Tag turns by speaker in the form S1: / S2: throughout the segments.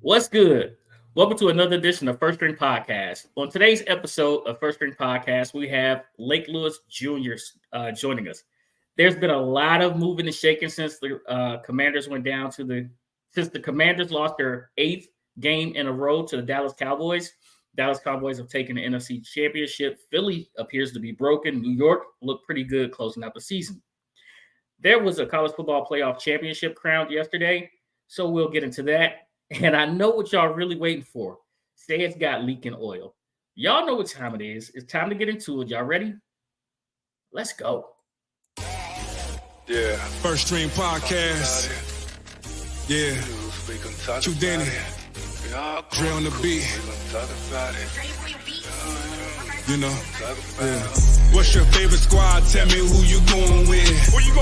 S1: What's good? Welcome to another edition of First String Podcast. On today's episode of First String Podcast, we have Lake Lewis Jr. Joining us. There's been a lot of moving and shaking since the Commanders since the Commanders lost their 8th game in a row to the Dallas Cowboys. Dallas Cowboys have taken the NFC Championship. Philly appears to be broken. New York looked pretty good closing out the season. There was a college football playoff championship crowned yesterday, so we'll get into that. And I know what y'all really waiting for. Ced's got leaking oil. Y'all know what time it is. It's time to get into it. Y'all ready? Let's go.
S2: Yeah.
S3: First String Podcast. Yeah. True Danny. Dre on the beat. You know. Yeah. What's your favorite squad? Tell me who you going with.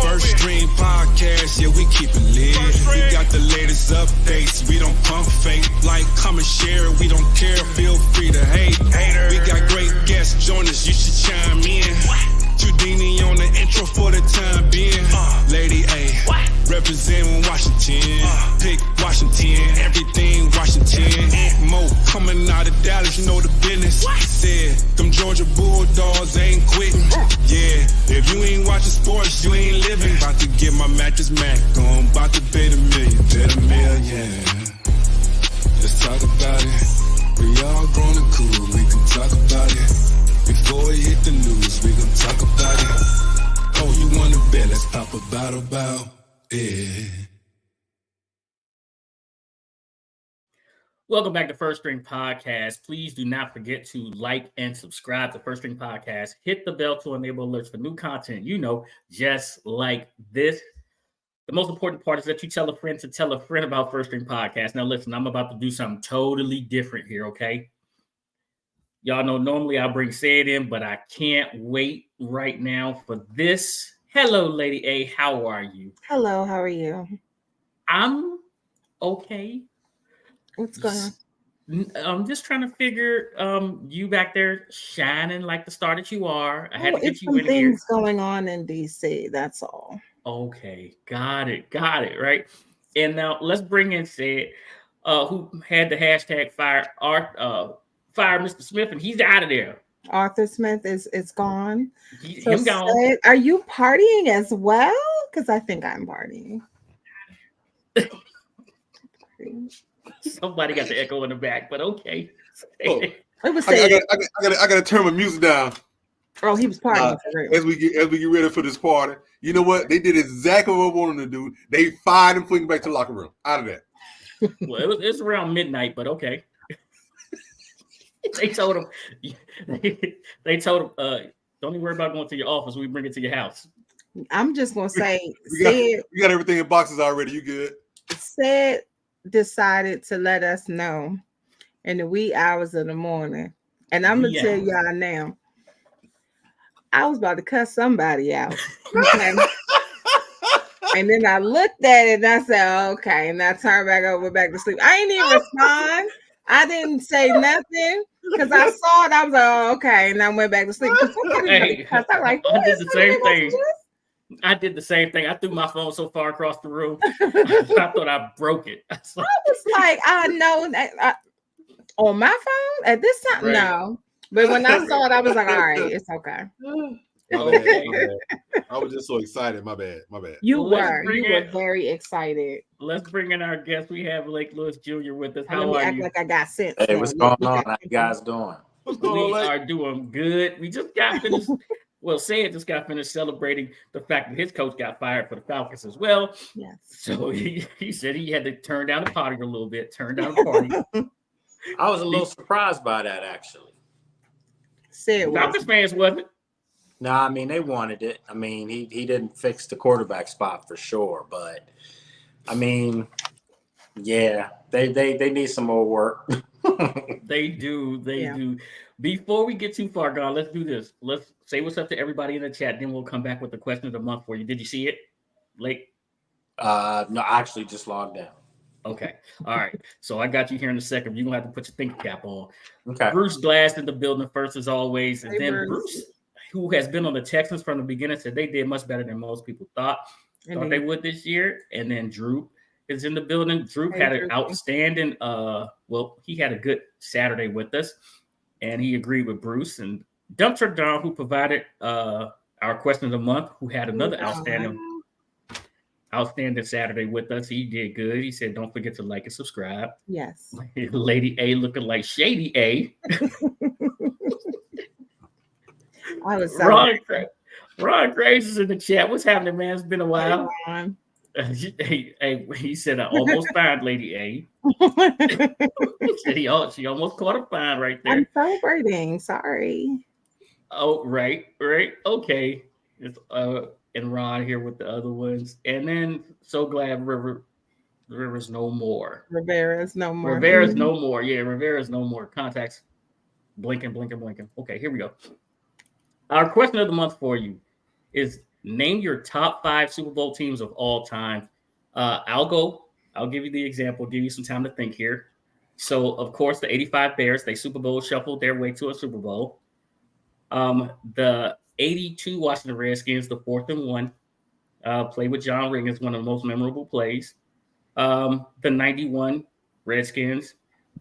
S3: First String Podcast. Yeah, we keep it lit. We got the latest updates. We don't pump fake. Like, comment, share. We don't care. Feel free to hate. We got great guests. Join us. You should chime in. Houdini on the intro for the time being. Lady A, representing Washington. Pick Washington, everything Washington. Mo coming out of Dallas, you know the business. Said, them Georgia Bulldogs ain't quitting. Yeah, if you ain't watching sports, you ain't living. About to get my mattress Mac on, about to bet $1 million. Bet $1 million. Let's talk about it. We all grown and cool, we can talk about it. Before we hit the news, we gon' talk about it. Oh, you wanna bet? Let's pop a bottle bow. Yeah.
S1: Welcome back to First String Podcast. Please do not forget to like and subscribe to First String Podcast. Hit the bell to enable alerts for new content, just like this. The most important part is that you tell a friend to tell a friend about First String Podcast. Now, listen, I'm about to do something totally different here, okay? Y'all know normally I bring Ced in, but I can't wait right now for this. Hello, Lady A. How are you?
S4: Hello, how are you?
S1: I'm okay.
S4: What's going on?
S1: I'm just trying to figure you back there shining like the star that you are. I had to get you in here.
S4: Things going on in DC, that's all.
S1: Okay, got it, right? And now let's bring in Ced, who had the hashtag fire Mr. Smith, and he's out of there.
S4: Arthur Smith is gone.
S1: Him gone.
S4: Ced, are you partying as well? Because I think I'm partying.
S1: Somebody got the echo in the back, but okay.
S2: Oh,
S4: It was
S2: I gotta turn my music down.
S4: Oh, he was partying.
S2: As we get ready for this party. You know what? They did exactly what I wanted them to do. They fired him, put him back to the locker room. Out of that.
S1: Well, it's around midnight, but okay. They told him, don't even worry about going to your office. We bring it to your house.
S4: I'm just gonna say,
S2: we got everything in boxes already. You good?
S4: Ced decided to let us know in the wee hours of the morning, and I'm gonna tell y'all now. I was about to cuss somebody out, okay? And then I looked at it and I said, "Okay," and I turned back over, back to sleep. I ain't even respond. I didn't say nothing. Because I saw it, I was like, "Oh, okay," and I went back to sleep.
S1: Hey, I did the same thing. I did the same thing. I threw my phone so far across the room, I thought I broke it.
S4: I was like, I know that on my phone at this time, right. No. But when I saw it, I was like, "All right, it's okay."
S2: My bad. I was just so excited. My bad.
S4: You were very excited.
S1: Let's bring in our guest. We have Lake Lewis Jr. with us.
S4: How are you? Like I got sense.
S5: Hey, what's going on? How you guys doing?
S1: We are doing good. We just got finished. Well, Ced just got finished celebrating the fact that his coach got fired for the Falcons as well.
S4: Yes.
S1: So he said he had to turn down the party a little bit. I
S5: was a little surprised by that, actually.
S1: Falcons fans wasn't.
S5: No, I mean, they wanted it. I mean, he didn't fix the quarterback spot for sure. But, I mean, yeah, they need some more work.
S1: They do. They do. Before we get too far gone, let's do this. Let's say what's up to everybody in the chat. Then we'll come back with the question of the month for you. Did you see it, Lake?
S5: No, I actually just logged in.
S1: Okay. All right. So I got you here in a second. You're going to have to put your thinking cap on.
S5: Okay.
S1: Bruce Glass in the building first, as always. And then Bruce, who has been on the Texans from the beginning, said they did much better than most people thought they would this year. And then Drew is in the building. Drew
S4: Hey,
S1: had an
S4: Drew.
S1: outstanding, he had a good Saturday with us, and he agreed with Bruce. And Dumpster Don, who provided our question of the month, who had another outstanding Saturday with us. He did good. He said, don't forget to like and subscribe.
S4: Yes.
S1: Lady A looking like Shady A.
S4: I was
S1: Ron Graves is in the chat. What's happening, man? It's been a while. He said, I almost found Lady A. She almost caught a fine right there.
S4: I'm celebrating. Sorry.
S1: Oh, right. Okay. It's, and Ron here with the other ones. And then so glad Rivera's no more.
S4: Rivera's no more.
S1: Rivera's no more. Yeah, Rivera's no more. Contacts blinking. Okay, here we go. Our question of the month for you is name your top 5 Super Bowl teams of all time. I'll give you the example, give you some time to think here. So, of course, the 85 Bears, they Super Bowl shuffled their way to a Super Bowl. The 82 Washington Redskins, the 4th and 1, played with John Riggins, one of the most memorable plays. The 91 Redskins,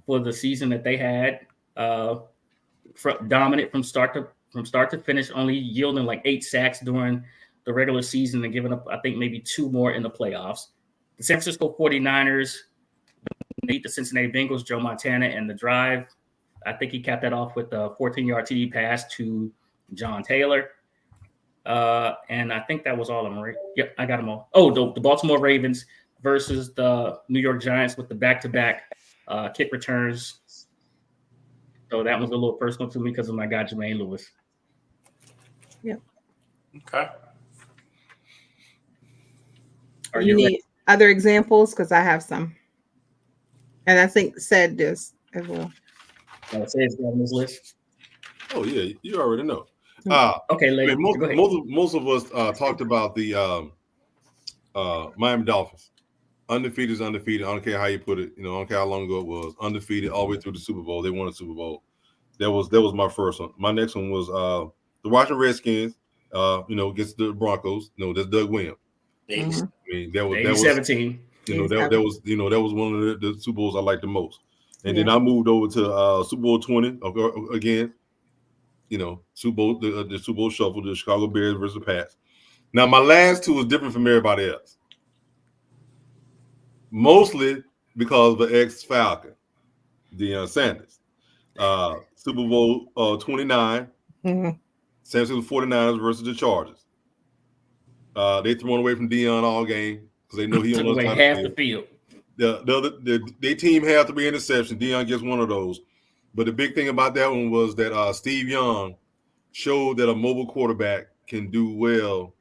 S1: for the season that they had, dominant from start to finish, only yielding like 8 sacks during the regular season and giving up, I think, maybe 2 more in the playoffs. The San Francisco 49ers beat the Cincinnati Bengals, Joe Montana, and the drive. I think he capped that off with a 14-yard TD pass to John Taylor. And I think that was all of them, right? Yep, I got them all. Oh, the Baltimore Ravens versus the New York Giants with the back-to-back kick returns. So that was a little personal to me because of my guy, Jermaine Lewis.
S4: Yep.
S5: Okay.
S4: You need other examples? Because I have some. And I think said this as well.
S1: Said's got on this list.
S2: Oh, yeah. You already know.
S1: Okay, lady.
S2: Go ahead. Most of us talked about the Miami Dolphins. Undefeated is undefeated. I don't care how you put it. I don't care how long ago it was. Undefeated all the way through the Super Bowl. They won a Super Bowl. That was my first one. My next one was the Washington Redskins. Against the Broncos. That's Doug Williams.
S4: Mm-hmm.
S2: I mean, that was
S1: 17.
S2: That was one of the Super Bowls I liked the most. And then I moved over to Super Bowl 20 again. Super Bowl, the Super Bowl shuffle, the Chicago Bears versus the Pats. Now, my last 2 was different from everybody else. Mostly because of the ex-Falcon, Deion Sanders. Super Bowl 29,
S4: Mm-hmm.
S2: San Francisco 49ers versus the Chargers. They thrown away from Deion all game because they know he
S1: took away half the field.
S2: Their team had 3 interceptions. Deion gets one of those. But the big thing about that one was that Steve Young showed that a mobile quarterback can do well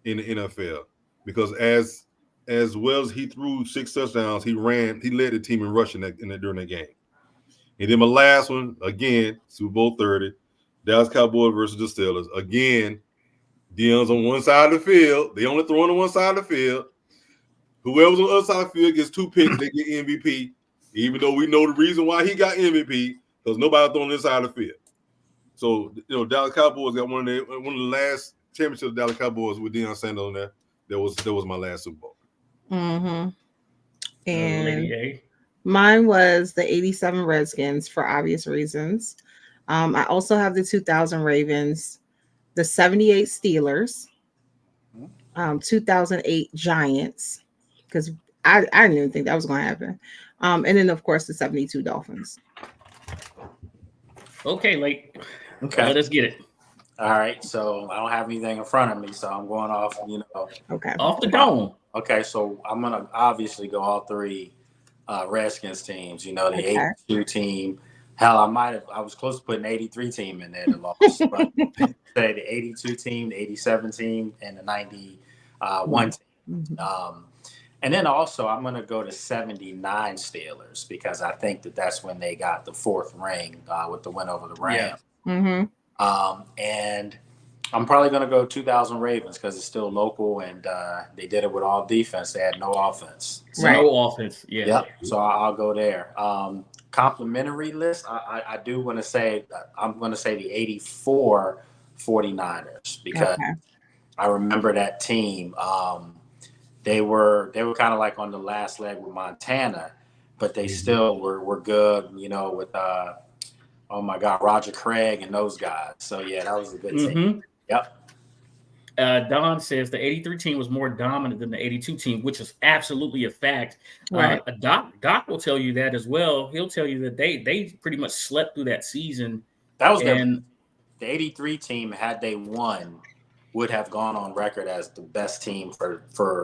S2: in the NFL because as well as he threw 6 touchdowns, he led the team in rushing during that game. And then my last one, again, Super Bowl 30, Dallas Cowboys versus the Steelers. Again, Deion's on one side of the field. They only throw on one side of the field. Whoever's on the other side of the field gets 2 picks, they get MVP, even though we know the reason why he got MVP, because nobody thrown this side of the field. So, Dallas Cowboys got one of the last championships of Dallas Cowboys with Deion Sanders on there. That was my last Super Bowl.
S4: Mm-hmm. And mine was the 87 Redskins for obvious reasons. I also have the 2000 Ravens, the 78 Steelers, 2008 Giants, because I didn't even think that was going to happen. And then, of course, the 72 Dolphins.
S1: Okay,
S5: Okay.
S1: Let us get it.
S5: All right. So I don't have anything in front of me, so I'm going off,
S4: Okay.
S1: Off the dome.
S5: Okay, so I'm going to obviously go all 3 Redskins teams, the 82 team. Hell, I was close to putting 83 team in there that lost. But say the 82 team, the 87 team, and the 91 team.
S4: Mm-hmm.
S5: And then also I'm going to go to 79 Steelers because I think that's when they got the 4th ring with the win over the Rams.
S4: Yeah. Mm-hmm.
S5: And I'm probably going to go 2000 Ravens because it's still local and they did it with all defense. They had no offense.
S1: So, no offense. Yeah.
S5: Yep. So I'll go there. Complimentary list. I do want to say I'm going to say the 84 49ers because I remember that team. they were kind of like on the last leg with Montana, but they still were good, with oh my God, Roger Craig and those guys. So yeah, that was a good team. Yep.
S1: Don says the 83 team was more dominant than the 82 team, which is absolutely a fact.
S4: Right.
S1: Doc will tell you that as well. He'll tell you that they pretty much slept through that season.
S5: That was the 83 team, had they won, would have gone on record as the best team for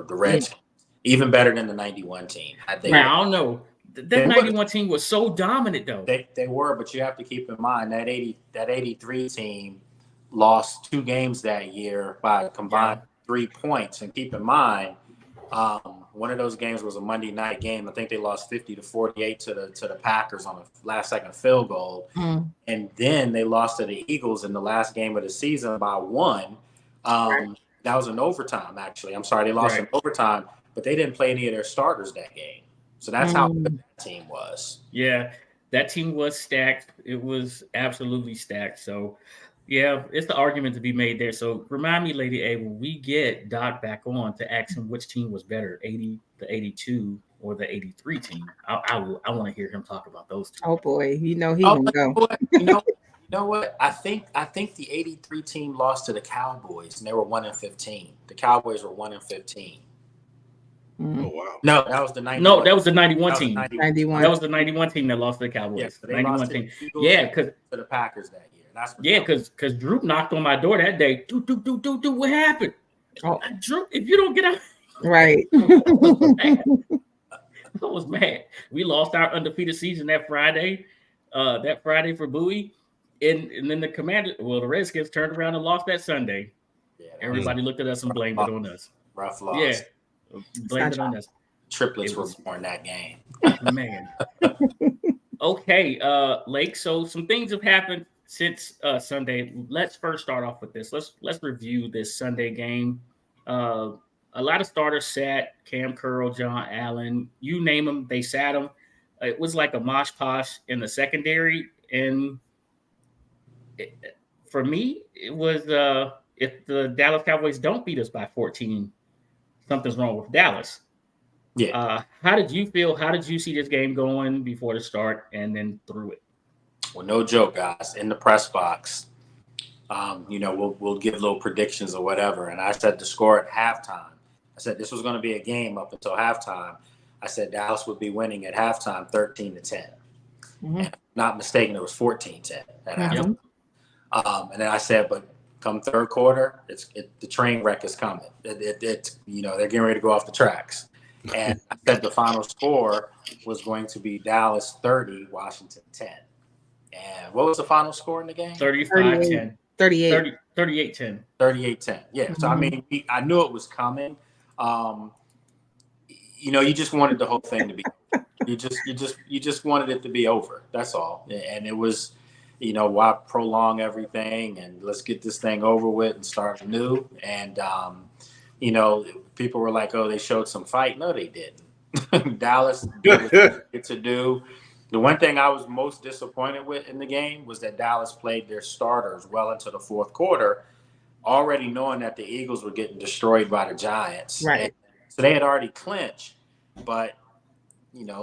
S5: the Redskins, even better than the 91 team. Had they
S1: I don't know. That 91 team was so dominant, though.
S5: They were, but you have to keep in mind that 83 team lost 2 games that year by combined 3 points. And keep in mind, one of those games was a Monday night game. I think they lost 50-48 to the Packers on a last-second field goal. And then they lost to the Eagles in the last game of the season by 1. That was in overtime, actually. I'm sorry, they lost in overtime, but they didn't play any of their starters that game. So that's how good that team was.
S1: Yeah, that team was stacked. It was absolutely stacked. So, yeah, it's the argument to be made there. So remind me, Lady A, when we get Doc back on to ask him which team was better, the 82 or the 83 team. I want to hear him talk about those two.
S4: Oh boy, he gonna go.
S5: You know what? I think the 83 team lost to the Cowboys, and they were 1-15. The Cowboys were 1-15.
S2: Oh wow!
S5: No, that was the 91.
S1: No, that was the 91 team.
S4: 91.
S1: That was the 91 team that lost to the Cowboys.
S5: Yeah, so they
S1: 91
S5: lost
S1: team.
S5: To
S1: Because
S5: to the Packers that year. That's
S1: because Drew knocked on my door that day. Do what happened?
S4: Oh.
S1: Drew, if you don't get out,
S4: Right.
S1: I was mad. We lost our undefeated season that Friday for Bowie, and then the Redskins turned around and lost that Sunday.
S5: Yeah,
S1: Everybody looked at us and blamed it on us.
S5: Rough loss.
S1: Yeah. Blame it on us.
S5: Triplets were born that game.
S1: Man. Okay, Lake. So some things have happened since Sunday. Let's first start off with this. Let's review this Sunday game. A lot of starters sat. Cam Curl, John Allen, you name them, they sat them. It was like a mosh posh in the secondary, and for me, it was if the Dallas Cowboys don't beat us by 14. Something's wrong with Dallas.
S5: Yeah.
S1: How did you feel? How did you see this game going before the start and then through it?
S5: Well, no joke, guys. In the press box, we'll give little predictions or whatever. And I said the score at halftime. I said this was going to be a game up until halftime. I said Dallas would be winning at halftime 13-10. And if I'm not mistaken, it was 14-10 at halftime. And then I said, but come third quarter, the train wreck is coming. They're getting ready to go off the tracks. And I said the final score was going to be Dallas 30, Washington 10. And what was the final score in the game?
S1: 35-10.
S4: 38.
S1: 38-10.
S5: 38-10. Yeah. So I mean, I knew it was coming. You just wanted the whole thing to be. You just wanted it to be over. That's all. And it was. Why prolong everything and let's get this thing over with and start anew. And, people were like, oh, they showed some fight. No, they didn't. Dallas did what they needed to do. The one thing I was most disappointed with in the game was that Dallas played their starters well into the fourth quarter, already knowing that the Eagles were getting destroyed by the Giants.
S4: Right.
S5: And so they had already clinched, but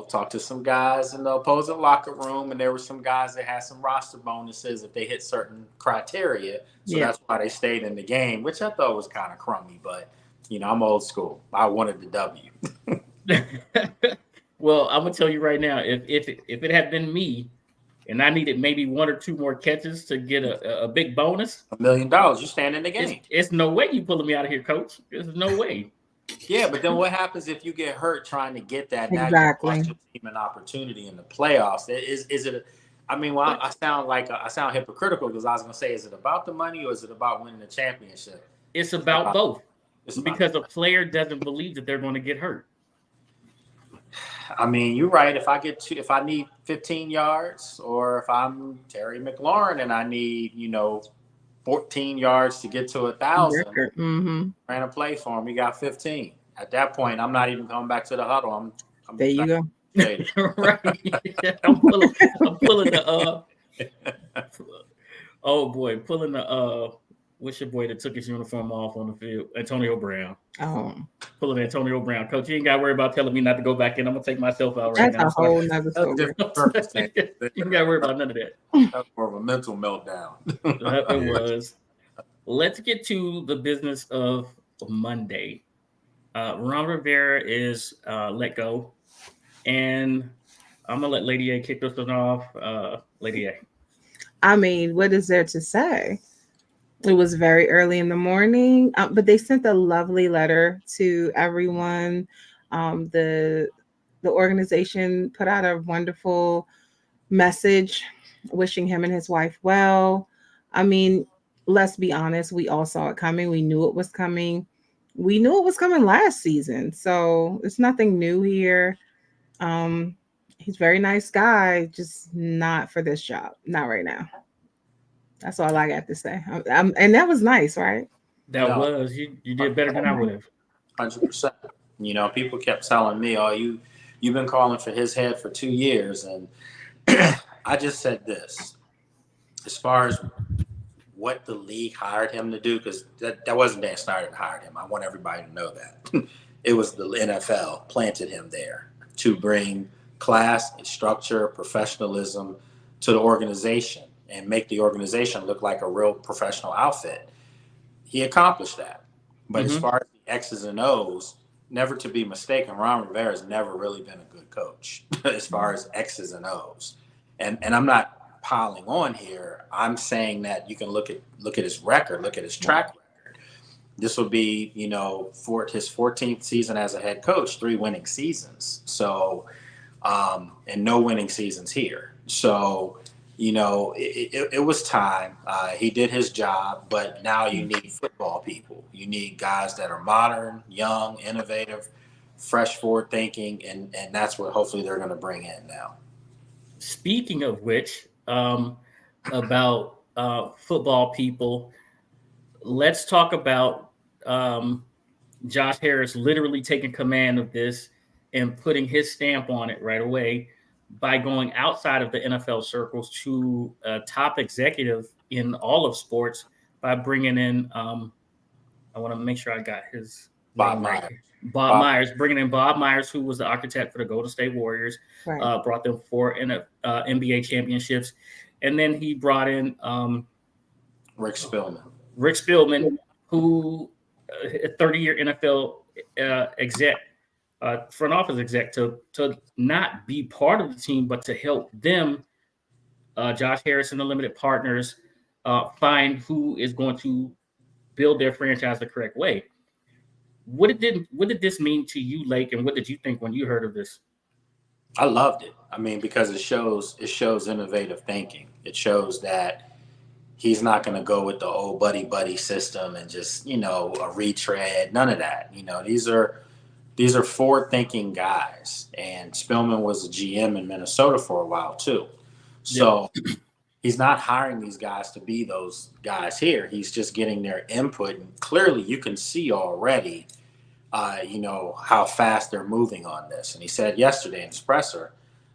S5: talked to some guys in the opposing locker room, and there were some guys that had some roster bonuses if they hit certain criteria. So that's why they stayed in the game, which I thought was kind of crummy. But, I'm old school. I wanted the W.
S1: Well, I'm going to tell you right now, if it had been me and I needed maybe 1 or 2 more catches to get a big bonus.
S5: $1 million. You stand in the game.
S1: It's no way you pulling me out of here, coach. There's no way. Yeah,
S5: but then what happens if you get hurt trying to get that?
S4: Exactly.
S5: Now you cost your team an opportunity in the playoffs. Is it? I sound hypocritical because I was going to say, is it about the money or is it about winning the championship?
S1: It's about both. Because a player doesn't believe that they're going to get hurt.
S5: I mean, you're right. If I need 15 yards, or if I'm Terry McLaurin and I need 14 yards to get to 1,000, ran a play for him. He got 15. At that point, I'm not even coming back to the huddle. I'm
S4: there you go.
S1: Right. I'm pulling the oh boy, pulling the What's your boy that took his uniform off on the field? Antonio Brown.
S4: Oh,
S1: Pulling Antonio Brown. Coach, you ain't got to worry about telling me not to go back in. I'm going to take myself out right
S4: that's
S1: now.
S4: a whole nother story.
S1: You ain't got to worry about none of that.
S5: That's more of a mental meltdown.
S1: It was. Let's get to the business of Monday. Ron Rivera is let go. And I'm going to let Lady A kick this one off. Lady A.
S4: I mean, what is there to say? It was very early in the morning, but they sent a lovely letter to everyone. The organization put out a wonderful message wishing him and his wife well. I mean, let's be honest, we all saw it coming. We knew it was coming. We knew it was coming last season. So it's nothing new here. He's a very nice guy, just not for this job. Not right now. That's all I got to say. And that was nice, right?
S1: That was. You did better than I would have.
S5: 100%. You know, people kept telling me, "Oh, you've been calling for his head for 2 years," and I just said this: as far as what the league hired him to do, because that wasn't Dan Snyder that hired him. I want everybody to know that. It was the NFL planted him there to bring class, structure, professionalism to the organization and make the organization look like a real professional outfit. He accomplished that. But as far as the X's and O's, never to be mistaken, Ron Rivera has never really been a good coach as far as X's and O's. And I'm not piling on here. I'm saying that you can look at his record, look at his track record. This will be, for his 14th season as a head coach, 3 winning seasons. So, and no winning seasons here. So, it was time. He did his job, but now you need football people. You need guys that are modern, young, innovative, fresh, forward thinking, and that's what hopefully they're going to bring in now.
S1: Speaking of which, about football people, let's talk about Josh Harris literally taking command of this and putting his stamp on it right away by going outside of the NFL circles to a top executive in all of sports by bringing in, I want to make sure I got his
S5: Bob
S1: name
S5: Myers.
S1: right. Bob Myers, bringing in Bob Myers, who was the architect for the Golden State Warriors,
S4: Right.
S1: brought them 4 NBA championships. And then he brought in
S5: Rick
S1: Spielman, who a 30-year NFL exec, front office exec, to not be part of the team, but to help them, Josh Harris and the limited partners, find who is going to build their franchise the correct way. What did this mean to you, Lake, and what did you think when you heard of this?
S5: I loved it. I mean, because it shows innovative thinking. It shows that he's not going to go with the old buddy system and just, a retread, none of that. These are forward-thinking guys, and Spielman was a GM in Minnesota for a while too. So he's not hiring these guys to be those guys here. He's just getting their input, and clearly you can see already, how fast they're moving on this. And he said yesterday in his presser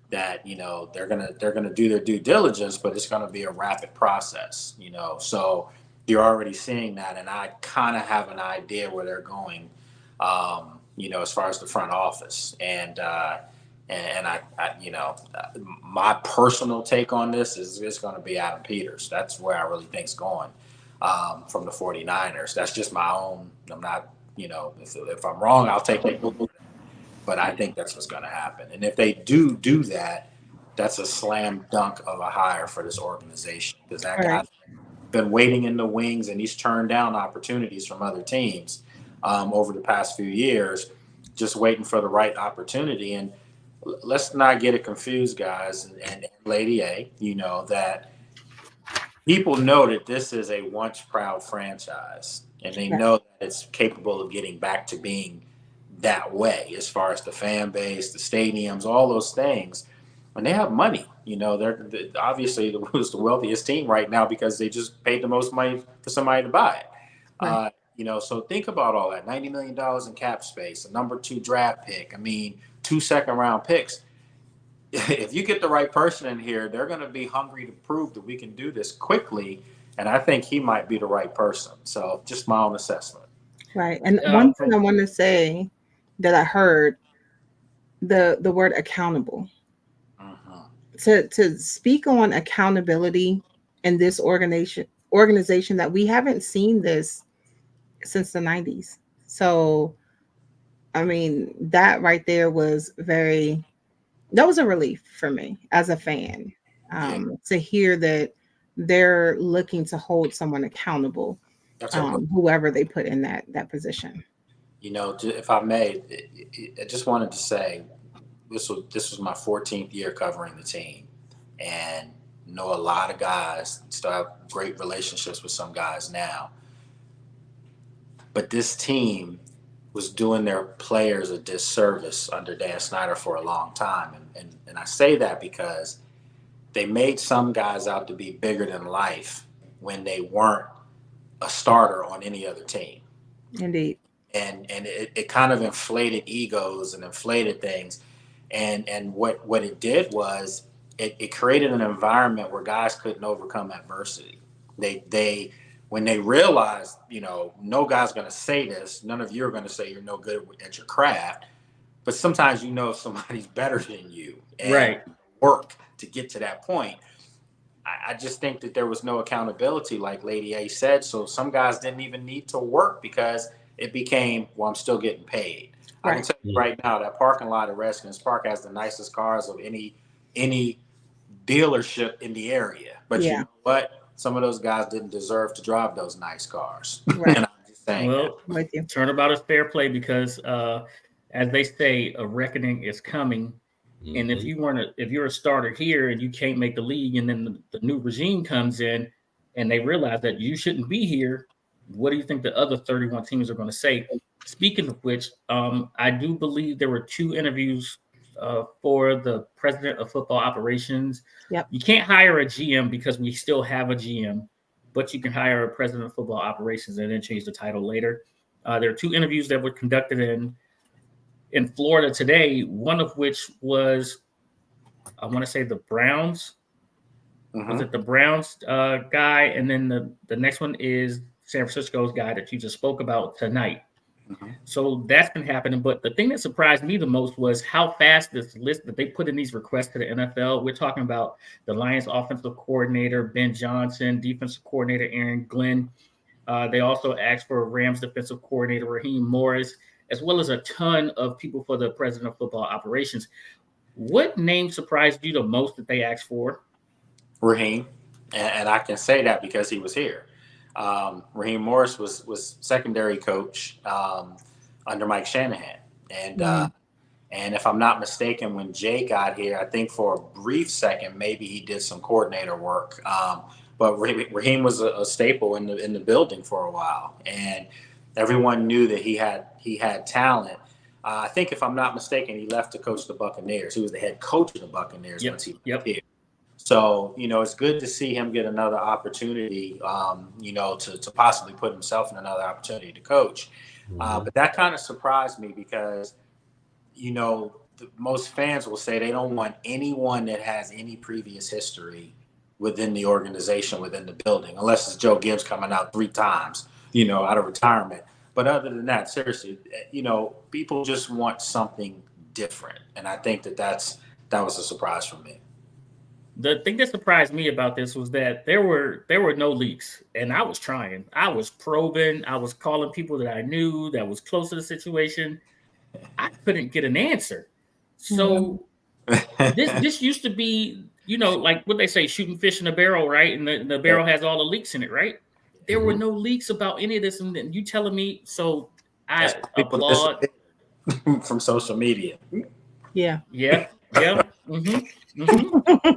S5: that they're gonna do their due diligence, but it's gonna be a rapid process. So you're already seeing that, and I kind of have an idea where they're going. As far as the front office, and I my personal take on this is it's going to be Adam Peters. That's where I really think's going from the 49ers. That's just my own. I'm not, if I'm wrong, I'll take it. But I think that's what's going to happen. And if they do that, that's a slam dunk of a hire for this organization, because that guy's been waiting in the wings, and he's turned down opportunities from other teams over the past few years, just waiting for the right opportunity. And let's not get it confused, guys, and Lady A, that people know that this is a once proud franchise, and they know that it's capable of getting back to being that way as far as the fan base, the stadiums, all those things. And they have money. They're obviously the wealthiest team right now because they just paid the most money for somebody to buy it. Right. So think about all that. $90 million in cap space, a number 2 draft pick. I mean, 2 second-round picks. If you get the right person in here, they're going to be hungry to prove that we can do this quickly. And I think he might be the right person. So just my own assessment.
S4: Right. And one thing I want to say that I heard, the word accountable. To speak on accountability in this organization that we haven't seen this since the 90s. So, I mean, that right there was that was a relief for me as a fan, to hear that they're looking to hold someone accountable, whoever they put in that position.
S5: You know, if I may, I just wanted to say, this was my 14th year covering the team, and know a lot of guys, still have great relationships with some guys now. But this team was doing their players a disservice under Dan Snyder for a long time. And I say that because they made some guys out to be bigger than life when they weren't a starter on any other team.
S4: Indeed.
S5: And it kind of inflated egos and inflated things. And what it did was it created an environment where guys couldn't overcome adversity. They when they realized, you know, no guy's going to say this, none of you are going to say you're no good at your craft, but sometimes you know somebody's better than you, and work to get to that point. I just think that there was no accountability, like Lady A said. So some guys didn't even need to work because it became, well, I'm still getting paid. Right. I can tell you right now, that parking lot at Redskins Park has the nicest cars of any dealership in the area. But you know what? Some of those guys didn't deserve to drive those nice cars. Right. And I'm just saying.
S1: Well, turnabout is fair play because, as they say, a reckoning is coming. Mm-hmm. And if you're a starter here and you can't make the league, and then the new regime comes in and they realize that you shouldn't be here, what do you think the other 31 teams are going to say? Speaking of which, I do believe there were 2 interviews for the president of football operations. Yep. You can't hire a GM because we still have a GM, but you can hire a president of football operations and then change the title later. There are 2 interviews that were conducted in Florida today, one of which was, I want to say, the Browns. Mm-hmm. Was it the Browns guy? And then the next one is San Francisco's guy that you just spoke about tonight. Mm-hmm. So that's been happening. But the thing that surprised me the most was how fast this list that they put in these requests to the NFL. We're talking about the Lions offensive coordinator, Ben Johnson, defensive coordinator, Aaron Glenn. They also asked for Rams defensive coordinator, Raheem Morris, as well as a ton of people for the president of football operations. What name surprised you the most that they asked for?
S5: Raheem. And I can say that because he was here. Raheem Morris was secondary coach under Mike Shanahan. And if I'm not mistaken, when Jay got here, I think for a brief second, maybe he did some coordinator work. But Raheem was a staple in the building for a while. And everyone knew that he had talent. I think if I'm not mistaken, he left to coach the Buccaneers. He was the head coach of the Buccaneers once he was here. So, you know, it's good to see him get another opportunity, you know, to possibly put himself in another opportunity to coach. But that kind of surprised me because, you know, most fans will say they don't want anyone that has any previous history within the organization, within the building, unless it's Joe Gibbs coming out 3 times, you know, out of retirement. But other than that, seriously, you know, people just want something different. And I think that was a surprise for me.
S1: The thing that surprised me about this was that there were no leaks, and I was trying. I was probing. I was calling people that I knew that was close to the situation. I couldn't get an answer. So this used to be, you know, like what they say, shooting fish in a barrel, right? And the barrel has all the leaks in it, right? There were no leaks about any of this, and you telling me. So I applaud
S5: from social media.
S4: Yeah.
S1: Mm-hmm.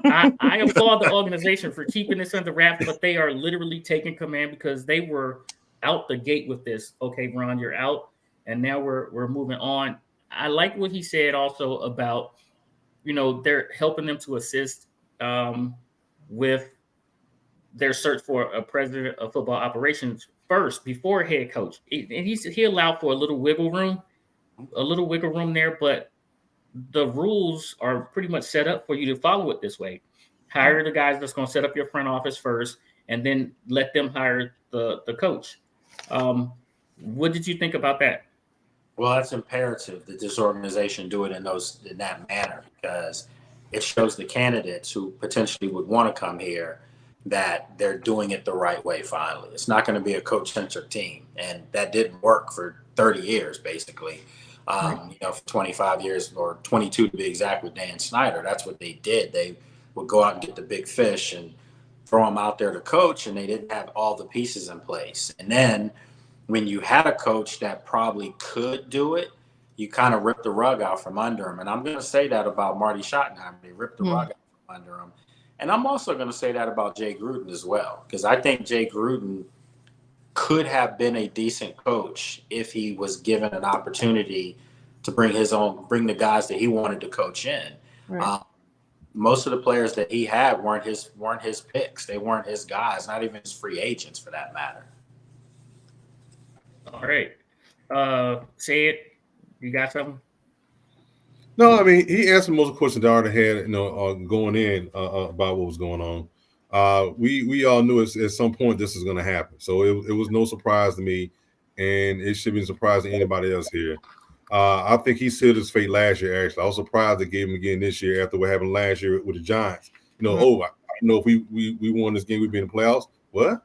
S1: I applaud the organization for keeping this under wraps, but they are literally taking command because they were out the gate with this. Okay, Ron, you're out, and now we're moving on. I like what he said also about, you know, they're helping them to assist with their search for a president of football operations first before head coach. And he allowed for a little wiggle room there, but the rules are pretty much set up for you to follow it this way. Hire the guys that's going to set up your front office first, and then let them hire the coach. What did you think about that?
S5: Well, that's imperative that this organization do it in that manner, because it shows the candidates who potentially would want to come here that they're doing it the right way. Finally, it's not going to be a coach-centric team, and that didn't work for 30 years, basically. For 25 years or 22 to be exact with Dan Snyder. That's what they did. They would go out and get the big fish and throw them out there to coach, and they didn't have all the pieces in place. And then when you had a coach that probably could do it, you kind of ripped the rug out from under him. And I'm going to say that about Marty Schottenheimer. They ripped the rug out from under him. And I'm also going to say that about Jay Gruden as well, because I think Jay Gruden could have been a decent coach if he was given an opportunity to bring the guys that he wanted to coach in. Right. Most of the players that he had weren't his picks. They weren't his guys, not even his free agents for that matter.
S1: All right. Say it. You got something?
S2: No, I mean, he answered most of the questions I already had, going in about what was going on. We all knew at some point this is going to happen. So it was no surprise to me, and it should be a surprise to anybody else here. I think he sealed his fate last year, actually. I was surprised they gave him again this year after what happened last year with the Giants. I don't know if we won this game, we'd be in the playoffs. What?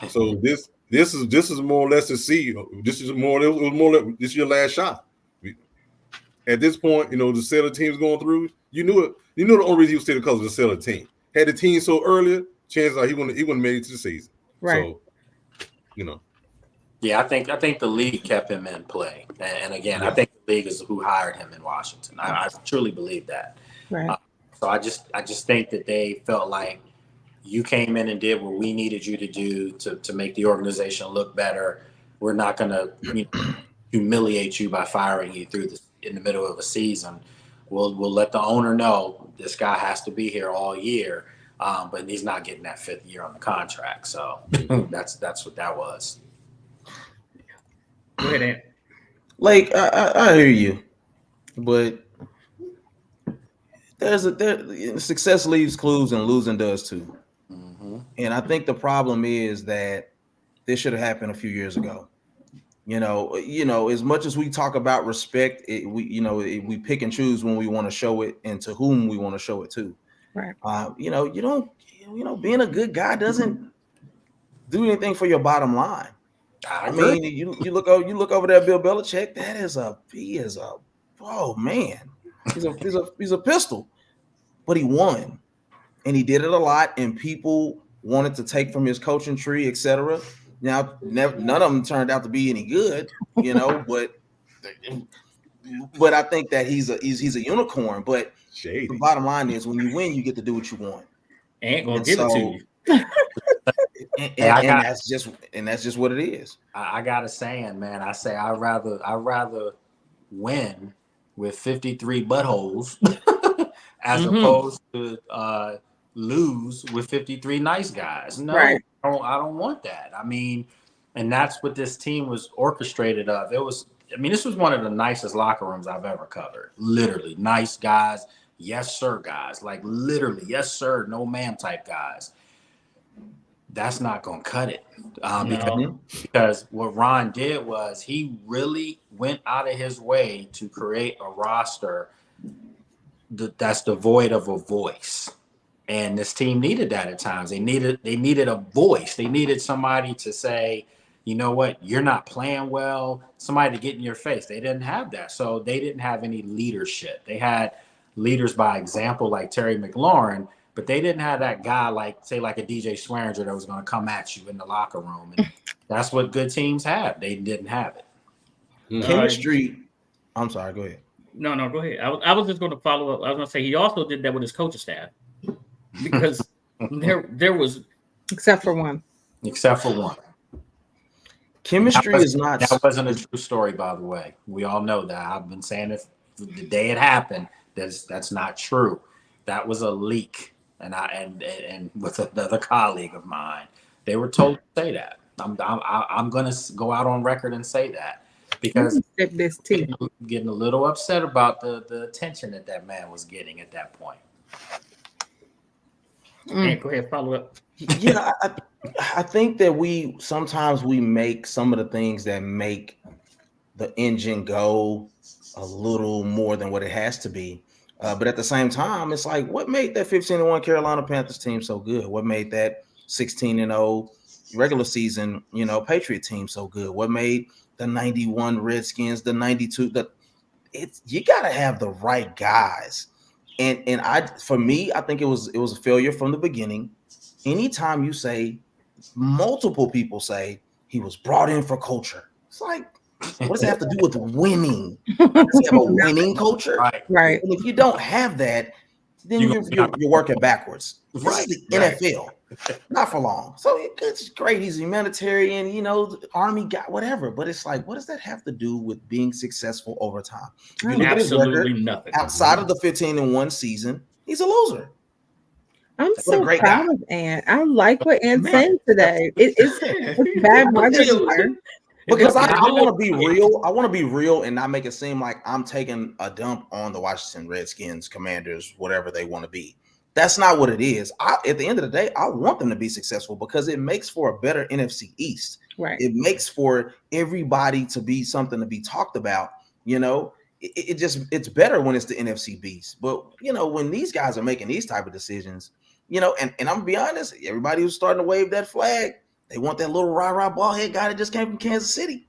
S2: So this is more or less to see. This is your last shot. At this point, the sell the team's going through. You knew it. You knew the only reason he was still because of the sell the team. Had the team so earlier, chances are he wouldn't have made it to the season.
S4: Right.
S2: So,
S5: Yeah, I think the league kept him in play, and again, I think the league is who hired him in Washington. I truly believe that.
S4: Right.
S5: So I just think that they felt like you came in and did what we needed you to do to make the organization look better. We're not going to humiliate you by firing you in the middle of a season. We'll let the owner know this guy has to be here all year, but he's not getting that 5th year on the contract. So that's what that was.
S1: Go ahead, Ant.
S6: Like I hear you, but success leaves clues and losing does too. Mm-hmm. And I think the problem is that this should have happened a few years ago. As much as we talk about respect, we pick and choose when we want to show it and to whom we want to show it to.
S4: Right.
S6: Being a good guy doesn't do anything for your bottom line. I mean, you look over there, Bill Belichick. He's a pistol, but he won, and he did it a lot, and people wanted to take from his coaching tree, etc. Now, none of them turned out to be any good, but I think that he's a unicorn. But the bottom line is, when you win, you get to do what you want.
S1: Ain't gonna give it to you.
S6: And that's just what it is.
S5: I got a saying, man. I say I'd rather win with 53 buttholes as opposed to lose with 53 nice guys. No, right. I don't want that. I mean, and that's what this team was orchestrated of. This was one of the nicest locker rooms I've ever covered. Literally, nice guys, yes sir guys, like literally yes sir, no ma'am type guys. That's not going to cut it because what Ron did was he really went out of his way to create a roster that's devoid of a voice. And this team needed that at times. They needed a voice. They needed somebody to say, you know what, you're not playing well, somebody to get in your face. They didn't have that. So they didn't have any leadership. They had leaders by example like Terry McLaurin, but they didn't have that guy like a DJ Swearinger that was going to come at you in the locker room. And that's what good teams have. They didn't have it.
S6: Chemistry. I'm sorry. Go ahead.
S1: No, go ahead. I was just going to follow up. I was going to say he also did that with his coaching staff because there was
S4: except for one.
S6: Chemistry is not.
S5: That wasn't a true story, by the way. We all know that. I've been saying it the day it happened. That's not true. That was a leak. And with another colleague of mine, they were told to say that. I'm going to go out on record and say that because
S4: this team
S5: getting a little upset about the attention that man was getting at that point.
S1: And go ahead, follow up.
S6: Yeah, I think that we sometimes make some of the things that make the engine go a little more than what it has to be. But at the same time, it's like, what made that 15-1 Carolina Panthers team so good? What made that 16-0 regular season, Patriot team so good? What made the 91 Redskins, the 92? You got to have the right guys. And for me, I think it was a failure from the beginning. Anytime you say, multiple people say he was brought in for culture, it's like, what does it have to do with winning? Does he have a winning culture?
S4: Right.
S6: And if you don't have that, then you're working backwards. This is the NFL, not for long. So it's great. He's a humanitarian, Army guy, whatever. But it's like, what does that have to do with being successful over time? If you look
S1: Absolutely
S6: at his record,
S1: nothing.
S6: Outside of the 15-1 season, he's a loser.
S4: I'm so proud of Ant. I like what Ant's saying today. It's bad marketing.
S6: Because I want to be real. I want to be real and not make it seem like I'm taking a dump on the Washington Redskins, Commanders, whatever they want to be. That's not what it is. At the end of the day, I want them to be successful because it makes for a better NFC East.
S4: Right.
S6: It makes for everybody to be something to be talked about. It's better when it's the NFC Beast. But when these guys are making these type of decisions, and I'm gonna be honest, everybody who's starting to wave that flag, they want that little rah-rah ball head guy that just came from Kansas City.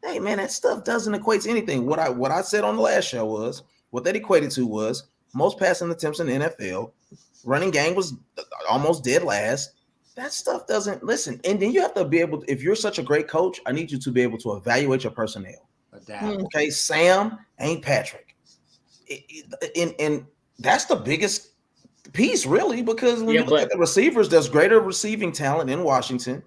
S6: Hey, man, that stuff doesn't equate to anything. What I said on the last show was, what that equated to was most passing attempts in the NFL. Running game was almost dead last. That stuff doesn't, listen. And then you have to be able to, if you're such a great coach, I need you to be able to evaluate your personnel. Okay, Sam ain't Patrick. And that's the biggest piece, really, because when you look at the receivers, there's greater receiving talent in Washington.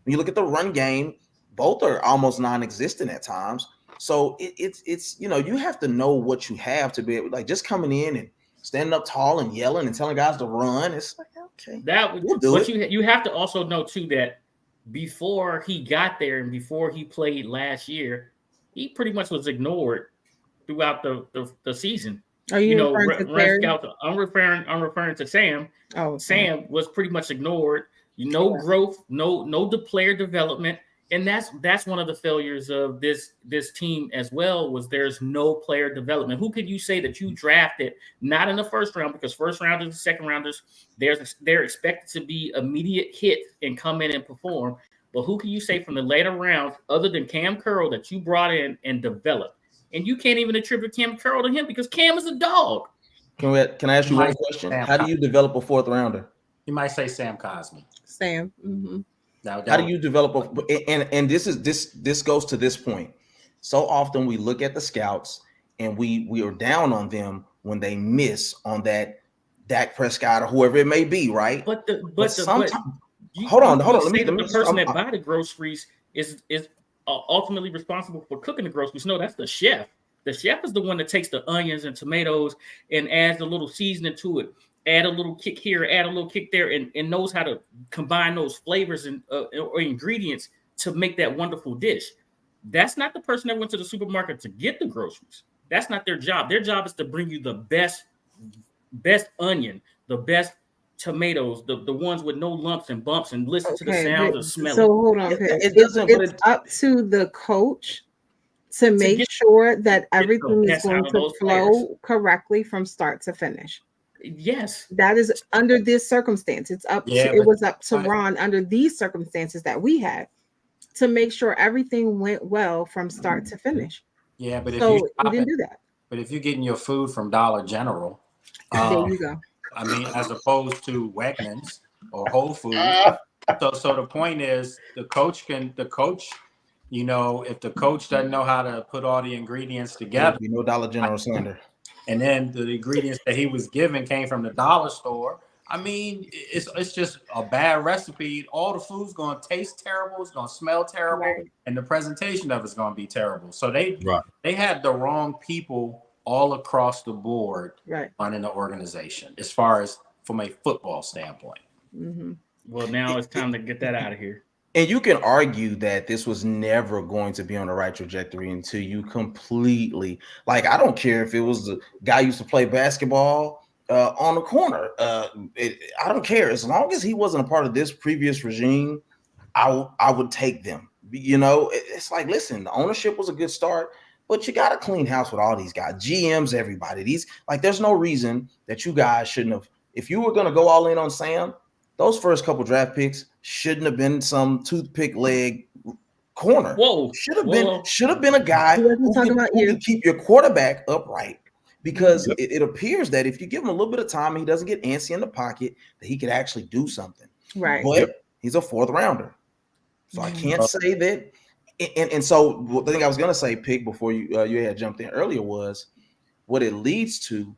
S6: When you look at the run game, both are almost non-existent at times. So it's you have to know what you have to be able, like, just coming in and standing up tall and yelling and telling guys to run. It's like, okay,
S1: we'll do it. You have to also know too that before he got there and before he played last year, he pretty much was ignored throughout the season.
S4: Are you referring to
S1: scouts, I'm referring to Sam.
S4: Oh,
S1: Sam was pretty much ignored. No growth, no player development, and that's one of the failures of this team as well. Was there's no player development. Who could you say that you drafted not in the first round, because first rounders and second rounders they're expected to be immediate hit and come in and perform. But who can you say from the later rounds other than Cam Curl that you brought in and developed? And you can't even attribute Cam Curl to him because Cam is a dog.
S6: Can I ask you one question? How do you develop a fourth rounder?
S5: You might say Sam Cosmi.
S4: Sam. Mm-hmm.
S6: How do you develop and this goes to this point. So often we look at the scouts and we are down on them when they miss on that Dak Prescott or whoever it may be, right?
S1: But
S6: hold on. Let me
S1: the person that buy the groceries is ultimately responsible for cooking the groceries. No, that's the chef. The chef is the one that takes the onions and tomatoes and adds a little seasoning to it, add a little kick here, add a little kick there, and knows how to combine those flavors and or ingredients to make that wonderful dish. That's not the person that went to the supermarket to get the groceries. That's not their job. Their job is to bring you the best onion, the best tomatoes, the ones with no lumps and bumps, and listen to the sounds and smell.
S4: So hold on, it's up to the coach to make sure that everything is going to flow correctly from start to finish.
S1: Yes,
S4: that is under this circumstance. It's up. It was up to Ron under these circumstances that we had to make sure everything went well from start to finish.
S5: Yeah, but
S4: so he didn't do that.
S5: But if you're getting your food from Dollar General,
S4: there you go.
S5: I mean, as opposed to Wegmans or Whole Foods. So the point is, the coach, if the coach doesn't know how to put all the ingredients together,
S6: Dollar General Slander.
S5: And then the ingredients that he was given came from the dollar store. I mean, it's just a bad recipe. All the food's going to taste terrible. It's going to smell terrible, and the presentation of it's going to be terrible. So they had the wrong people all across the board running the organization, as far as from a football standpoint.
S4: Mm-hmm.
S1: Well, now it's time to get that out of here.
S6: And you can argue that this was never going to be on the right trajectory until you completely, like, I don't care if it was the guy who used to play basketball on the corner. I don't care. As long as he wasn't a part of this previous regime, I would take them. You know, it's like, listen, the ownership was a good start, but you got to clean house with all these guys, GMs, everybody. There's no reason that you guys shouldn't have. If you were going to go all in on Sam, those first couple draft picks shouldn't have been some toothpick leg corner. Should have been a guy who can keep your quarterback upright. Because it appears that if you give him a little bit of time and he doesn't get antsy in the pocket, that he could actually do something.
S4: Right.
S6: But he's a fourth rounder. So I can't say that. And so the thing I was going to say, Pig, before you had jumped in earlier, was what it leads to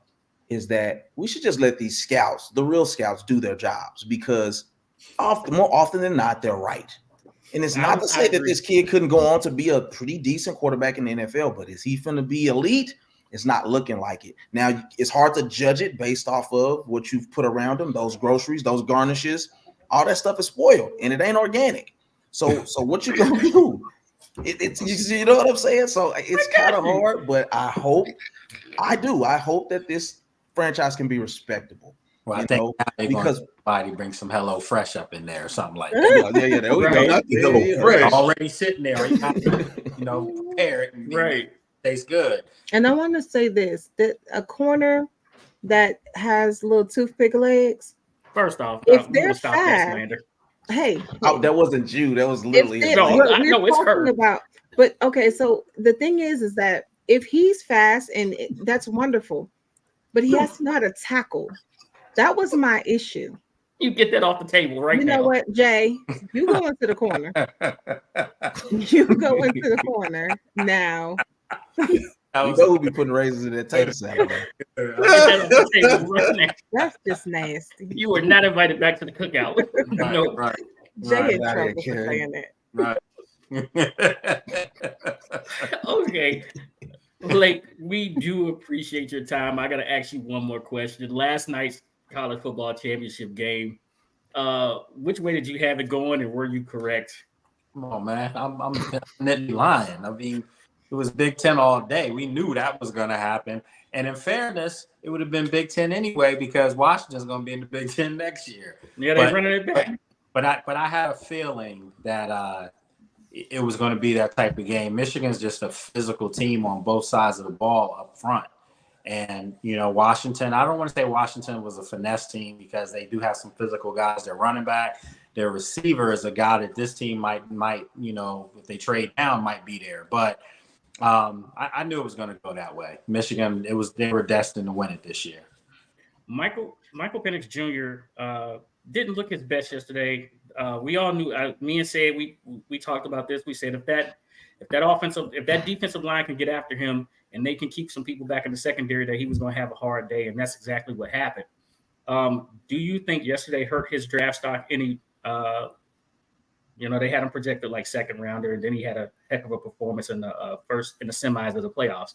S6: is that we should just let these scouts, the real scouts, do their jobs, because more often than not, they're right. And it's not to say that this kid couldn't go on to be a pretty decent quarterback in the NFL, but is he going to be elite? It's not looking like it. Now, it's hard to judge it based off of what you've put around him, those groceries, those garnishes, all that stuff is spoiled, and it ain't organic. So what you gonna do? It's you know what I'm saying? So it's kind of hard, but I hope that this franchise can be respectable.
S5: Well, I think because somebody bring some Hello Fresh up in there or something like that.
S6: Yeah, there we go.
S2: Hello Fresh
S5: already sitting there. You have to, prepare it.
S1: Right.
S5: Tastes good.
S4: And I want to say this, that a corner that has little toothpick legs.
S1: First off,
S4: if they're fast, hey.
S6: Oh, that wasn't you. That was literally.
S1: It's her.
S4: But okay, so the thing is that if he's fast, and that's wonderful, but he has to know how to tackle. That was my issue.
S1: You get that off the table right now.
S4: You know what, Jay? You go into the corner. You go into the corner now.
S6: You know who be putting raisins in that tater salad.
S4: That's just nasty.
S1: You were not invited back to the cookout.
S5: Right.
S4: Jay in trouble for saying that.
S5: Right.
S1: Okay. Blake, we do appreciate your time. I got to ask you one more question. Last night's college football championship game, which way did you have it going, and were you correct?
S5: Come on, man. I'm definitely lying. I mean, it was Big Ten all day. We knew that was going to happen. And in fairness, it would have been Big Ten anyway, because Washington's going to be in the Big Ten next year.
S1: Yeah, they're running it back.
S5: But I had a feeling that it was going to be that type of game. Michigan's just a physical team on both sides of the ball up front. And, Washington, I don't want to say Washington was a finesse team, because they do have some physical guys. Their running back, their receiver is a guy that this team might, if they trade down, might be there. But I knew it was going to go that way. Michigan, they were destined to win it this year. Michael
S1: Penix Jr. Didn't look his best yesterday. We all knew. Me and Sid, we talked about this. We said if that defensive line can get after him and they can keep some people back in the secondary, that he was going to have a hard day, and that's exactly what happened. Do you think yesterday hurt his draft stock any? They had him projected like second rounder, and then he had a heck of a performance in the semis of the playoffs.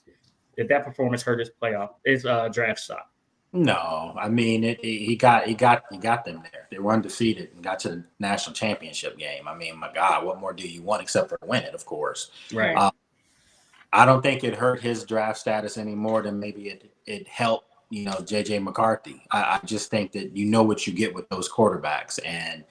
S1: Did that performance hurt his draft stock? No,
S5: I mean he got them there. They were undefeated and got to the national championship game. I mean, my God, what more do you want except for to win it? Of course,
S1: right.
S5: I don't think it hurt his draft status any more than maybe it helped. JJ McCarthy. I just think that what you get with those quarterbacks. And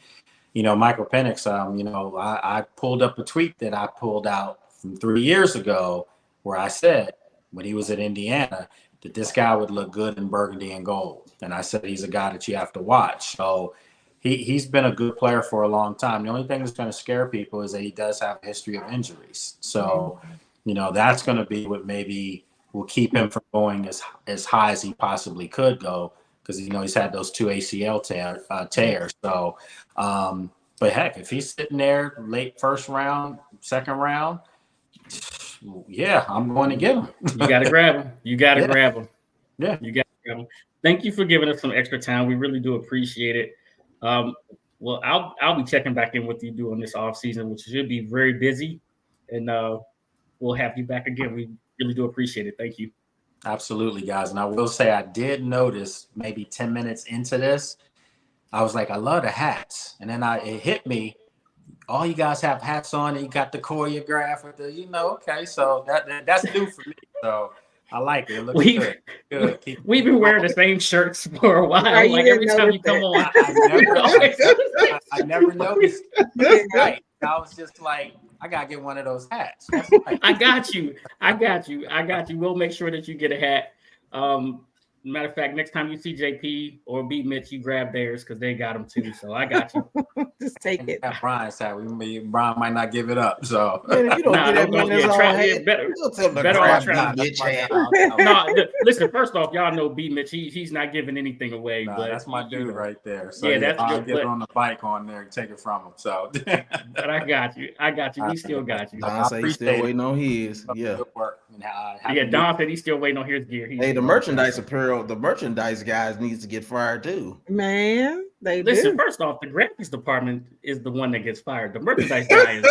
S5: Michael Penix, I pulled up a tweet that I pulled out from 3 years ago where I said when he was at Indiana that this guy would look good in burgundy and gold. And I said he's a guy that you have to watch. So he's been a good player for a long time. The only thing that's going to scare people is that he does have a history of injuries. So, that's going to be what maybe will keep him from going as high as he possibly could go, because, he's had those 2 ACL tears. So, but heck, if he's sitting there late first round, second round, yeah, I'm going to get him.
S1: You got to grab him. You got to grab him.
S5: Yeah.
S1: You got to grab him. Thank you for giving us some extra time. We really do appreciate it. Well, I'll be checking back in with you during this off season, which should be very busy, and we'll have you back again. We really do appreciate it. Thank you.
S5: Absolutely, guys. And I will say I did notice maybe 10 minutes into this, I was like, I love the hats. And then it hit me. All you guys have hats on, and you got the choreograph with the, okay. So that's new for me. So I like it. It looks good.
S1: We've been wearing the same shirts for a while.
S4: Right,
S1: like every time you come on,
S5: I never noticed. Right. I was just like, I gotta get one of those hats. That's right.
S1: I got you. We'll make sure that you get a hat. Matter of fact, next time you see JP or B Mitch, you grab theirs because they got them too. So I got you.
S4: Just take it.
S5: Brian's hat. Brian might not give it up. So
S6: Man, if you don't get that man his own hat,
S1: better
S6: on
S1: try. No, listen. First off, y'all know B Mitch. He's not giving anything away.
S5: Nah,
S1: but
S5: that's my dude right there. So
S1: yeah, that's
S5: I'll
S1: good.
S5: get it on the bike on there and take it from him. So,
S1: but I got you. We still got you.
S6: Don said he's still waiting on his. Yeah.
S1: Don said he's still waiting on his gear.
S6: Hey, the merchandise apparel, the merchandise guys needs to get fired too.
S4: Man, they
S1: listen.
S4: do.
S1: First off, the graphics department is the one that gets fired. The merchandise guy is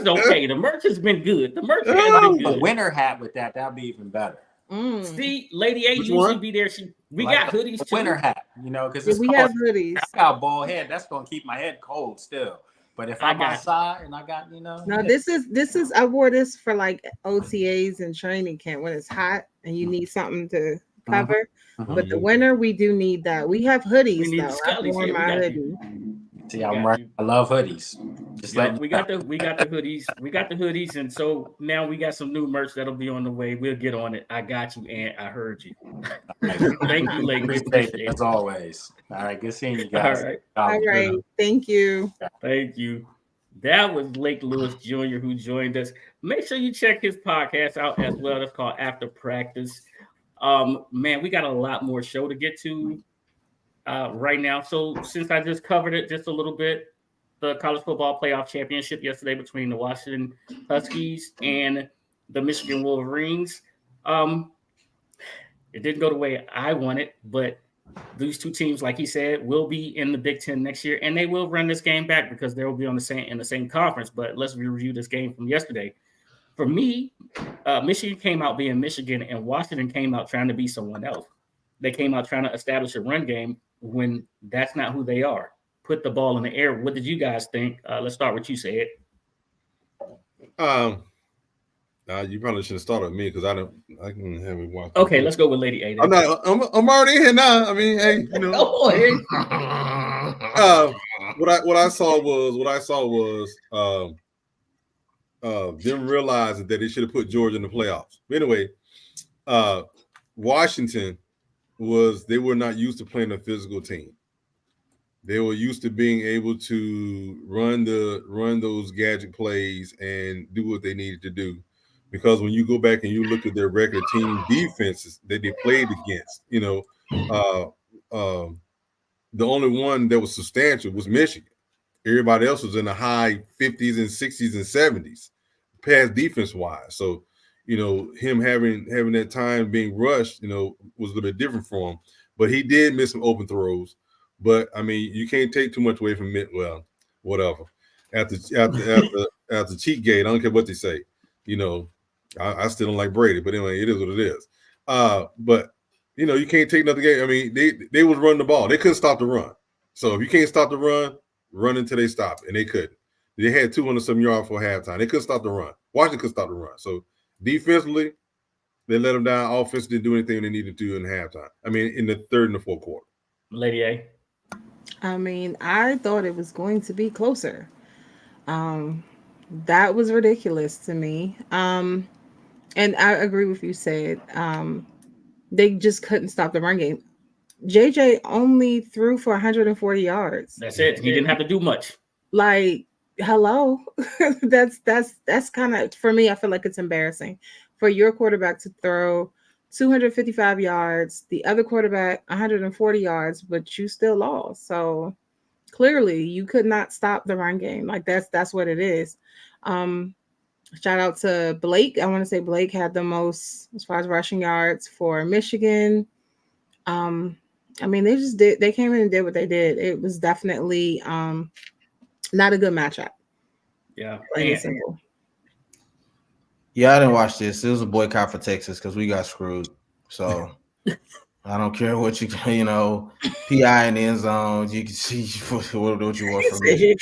S1: okay. The merch has been good. The merch has been good.
S5: A winter hat with that'd be even better.
S1: See, Lady A usually be there. We got hoodies too.
S5: Winter hat, because
S4: we have hoodies.
S5: I got a bald head. That's gonna keep my head cold still. But if I'm outside and I got,
S4: No, this is I wore this for like OTAs and training camp when it's hot and you need something to cover. But the winter we do need that. We have hoodies though. I wore my hoodie.
S5: See, I'm right. I love hoodies.
S1: We got the hoodies. We got the hoodies, and so now we got some new merch that'll be on the way. We'll get on it. I got you, and I heard you. Thank you, lady.
S5: Appreciate it as always. All right, good seeing you guys.
S4: All right. Thank you.
S1: Thank you. That was Lake Lewis Jr. who joined us. Make sure you check his podcast out as well. That's called After Practice. Man, we got a lot more show to get to right now. So since I just covered it just a little bit, the college football playoff championship yesterday between the Washington Huskies and the Michigan Wolverines. It didn't go the way I wanted, but these two teams, like he said, will be in the Big Ten next year, and they will run this game back because they will be in the same conference. But let's review this game from yesterday. For me, Michigan came out being Michigan, and Washington came out trying to be someone else. They came out trying to establish a run game when that's not who they are. Put the ball in the air. What did you guys think? Let's start with you, Sid.
S2: You probably should have started with me because I can have it watch.
S1: Okay, let's go with Lady A.
S2: I'm already in here now. I mean, hey, what I saw was them realizing that they should have put Georgia in the playoffs. But anyway, Washington they were not used to playing a physical team. They were used to being able to run those gadget plays and do what they needed to do. Because when you go back and you look at their regular team defenses that they played against, the only one that was substantial was Michigan. Everybody else was in the high 50s and 60s and 70s, pass defense wise. So, him having that time being rushed, was a little bit different for him. But he did miss some open throws. But I mean, you can't take too much away from it. Well, whatever. After cheat gate, I don't care what they say. I still don't like Brady, but anyway, it is what it is. But you can't take nothing. I mean, they was running the ball. They couldn't stop the run. So if you can't stop the run until they stop, and they couldn't. They had 200-some yards for halftime. They couldn't stop the run. Washington couldn't stop the run. So defensively, they let them down. Offense didn't do anything they needed to do in halftime. I mean, in the third and the fourth quarter.
S1: Lady A.
S4: I mean, I thought it was going to be closer. That was ridiculous to me. And I agree with you, Sid. They just couldn't stop the run game. JJ only threw for 140 yards.
S1: That's it. He didn't have to do much.
S4: Like, hello. that's kind of, for me, I feel like it's embarrassing for your quarterback to throw 255 yards, the other quarterback 140 yards, but you still lost. So clearly you could not stop the run game. Like that's what it is. Shout out to Blake. I want to say Blake had the most as far as rushing yards for Michigan. I mean, they came in and did what they did. It was definitely not a good matchup.
S1: Yeah.
S4: Plain and simple.
S6: Yeah, I didn't watch this. It was a boycott for Texas because we got screwed. So I don't care what you PI in the end zone. You can see what you want from me.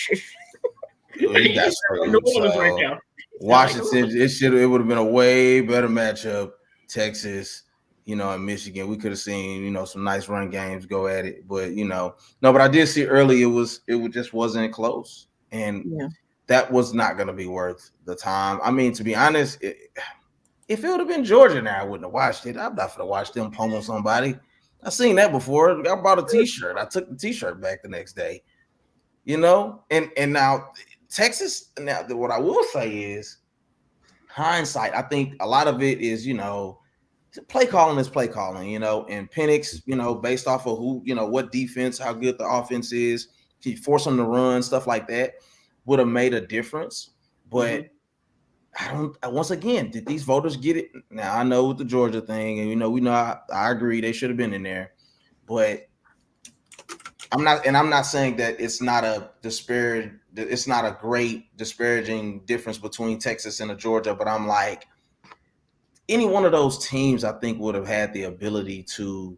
S6: We got screwed. So, Washington, it would have been a way better matchup Texas, and Michigan. We could have seen, some nice run games go at it. But, no, but I did see early it just wasn't close. And that was not going to be worth the time. I mean, to be honest, if it would have been Georgia now, I wouldn't have watched it. I'm not going to watch them pummel somebody. I've seen that before. I bought a T-shirt. I took the T-shirt back the next day. And now Texas, now what I will say is hindsight. I think a lot of it is, play calling is play calling, and Penix, based off of who, what defense, how good the offense is, if you force them to run, stuff like that would have made a difference. But once again, did these voters get it? Now I know with the Georgia thing, and I agree they should have been in there, but I'm not saying that it's not a great disparaging difference between Texas and Georgia, but I'm like, any one of those teams I think would have had the ability to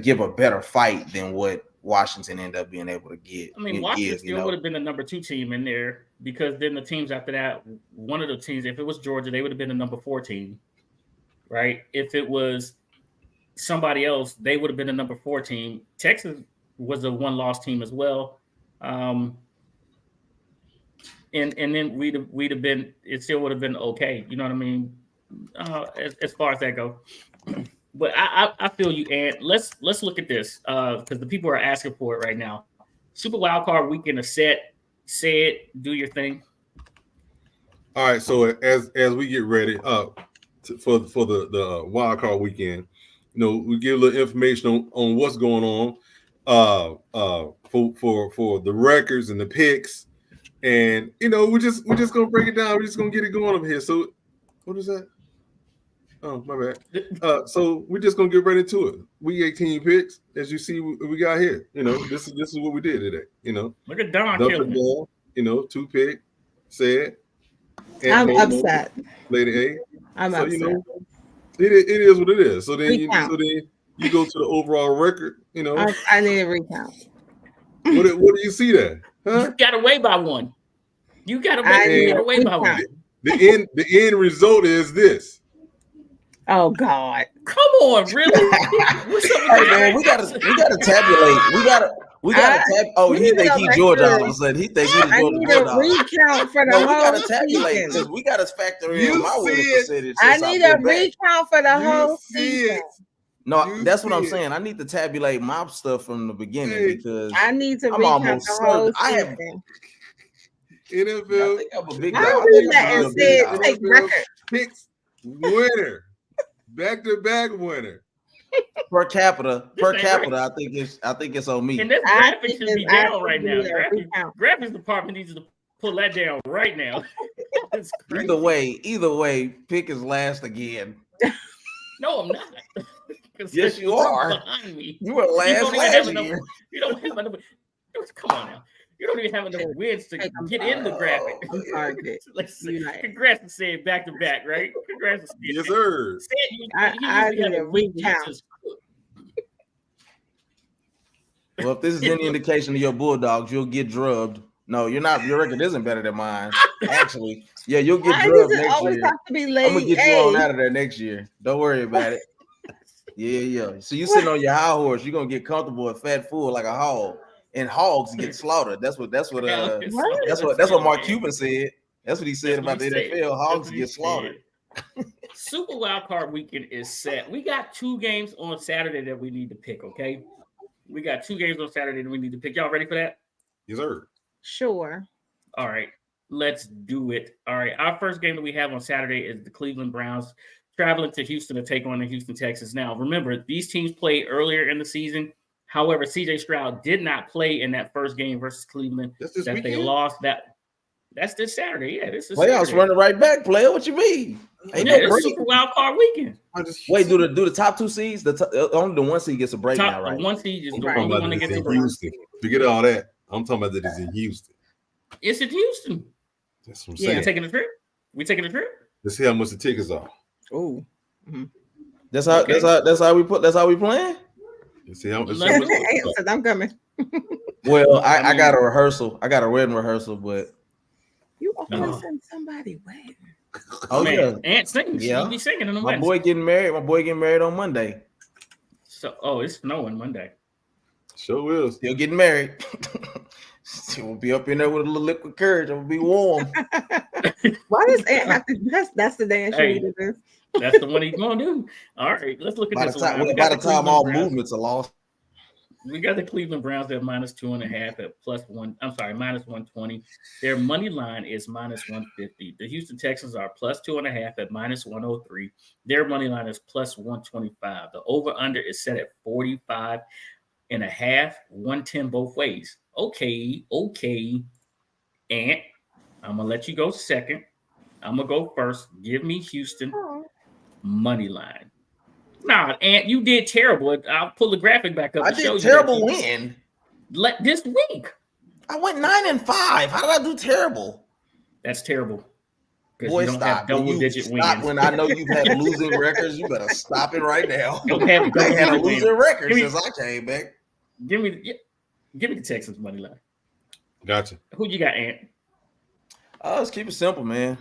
S6: give a better fight than what Washington ended up being able to get.
S1: I mean, Washington still would have been the number 2 team in there, because then the teams after that, one of the teams, if it was Georgia, they would have been the number 4 team, right? If it was somebody else, they would have been the number 4 team. Texas was a 1-loss team as well. And then we'd have been, it still would have been okay. You know what I mean? As far as that goes. But I feel you, and let's look at this because the people are asking for it right now. Super Wildcard Weekend is set. Say it. Do your thing.
S2: All right. So as we get ready for the Wildcard Weekend, we give a little information on what's going on for the records and the picks, and we're just gonna break it down. We're just gonna get it going over here. So what is that? Oh, my bad. So we're just gonna get right into it. Week 18 picks, as you see, we got here. This is what we did today.
S1: Look at Don killing it.
S2: 2 pick, said.
S4: I'm upset.
S2: Lady A.
S4: I'm upset.
S2: It is what it is. So then you go to the overall record.
S4: I need a recount.
S2: What do you see there? Huh?
S1: You got away by one. You got away by one.
S2: The end result is this.
S4: Oh God!
S1: Come on, really?
S6: Hey man, we gotta tabulate. We gotta tab. Oh, he think he Georgia all of a sudden. He think he's
S4: Georgia. I need a recount for the whole. We gotta tabulate
S6: because we gotta factor in my winning percentage.
S4: I need a recount for the whole season.
S6: No, that's what I'm saying. I need to tabulate my stuff from the beginning because
S4: I need to recount the whole season.
S2: NFL.
S6: I think I'm a big
S2: guy.
S4: Take record.
S2: Picks winner. Back-to-back winner.
S6: Per capita, I think it's on me.
S1: And this graphics should be down right now. Graphics department needs to pull that down right now.
S6: Either way, pick is last again.
S1: No, I'm not.
S6: Yes, you are.
S1: Behind me.
S6: You were last year.
S1: You don't have enough. Come on now. You don't even have enough wins to get in the graphic. Let's see. Congrats to saying back to back, right? Congrats to saying.
S2: Yes, sir.
S4: I need a recount.
S6: Well, if this is any indication of your Bulldogs, you'll get drubbed. No, you're not. Your record isn't better than mine. Actually, yeah, you'll get drubbed next year.
S4: Have to be late.
S6: I'm gonna get you on out of there next year. Don't worry about it. Yeah. So you sitting on your high horse, you're gonna get comfortable and fat full like a hog. And hogs get slaughtered. That's what Mark Cuban said. That's what he said about the NFL. Hogs get slaughtered.
S1: Super Wildcard Weekend is set. We got 2 games on Saturday that we need to pick. Okay, we got 2 games on Saturday that we need to pick. Y'all ready for that?
S2: Yes, sir.
S4: Sure.
S1: All right, let's do it. All right, our first game that we have on Saturday is the Cleveland Browns traveling to Houston to take on the Houston Texans. Now, remember, these teams played earlier in the season. However, C.J. Stroud did not play in that first game versus Cleveland that they lost. That's this Saturday. Yeah, this is
S6: playoffs running right back. Player, what you mean?
S1: Ain't no break. Super Wildcard Weekend.
S6: Wait, do the top 2 seeds? Only the 1 seed gets a break now, right?
S1: The 1 seed is the only one that gets a break.
S2: Houston. Forget all that. I'm talking about that it's in Houston.
S1: It's in Houston.
S2: That's what I'm saying.
S1: We taking a trip.
S2: Let's see how much the tickets are.
S4: Oh,
S6: that's how we playing.
S2: See how much.
S4: I'm coming.
S6: Well, I got a rehearsal. I got a wedding rehearsal, but
S4: you are gonna send somebody wedding.
S6: Oh
S1: man,
S6: yeah,
S1: Ant sings.
S6: Yeah.
S1: He be singing in the
S6: my
S1: Wednesday.
S6: boy getting married. My boy getting married on Monday.
S1: So, it's snowing Monday.
S2: Sure is.
S6: Still getting married. We'll be up in there with a little liquid courage. It'll be warm.
S4: Why does Ant have to? That's the dance you
S1: Hey.
S4: need to do.
S1: That's the one he's gonna do. All right, let's look at
S6: By
S1: this
S6: the time,
S1: line. We
S6: by
S1: got
S6: the time
S1: Cleveland
S6: all
S1: Browns.
S6: movements are lost.
S1: We got the Cleveland Browns at -2.5 at +1. I'm sorry, -120. Their money line is -150. The Houston Texans are +2.5 at -103. Their money line is +125. The over/under is set at 45.5. 110 both ways. Okay. Ant, I'm gonna let you go second. I'm gonna go first. Give me Houston money line. Nah, Ant, you did terrible. I'll pull the graphic back up.
S6: I did terrible win.
S1: This week.
S6: I went 9-5. How did I do terrible?
S1: That's terrible. Because
S6: Boy,
S1: you don't
S6: stop.
S1: have double-digit wins.
S6: Stop when I know you've had losing records. You better stop it right now.
S1: You don't have
S6: They had a
S1: double-digit wins.
S6: losing record
S1: Give me-
S6: since I came back.
S1: Give me the Texans money line.
S2: Gotcha.
S1: Who you got, Ant?
S6: Let's keep it simple, man.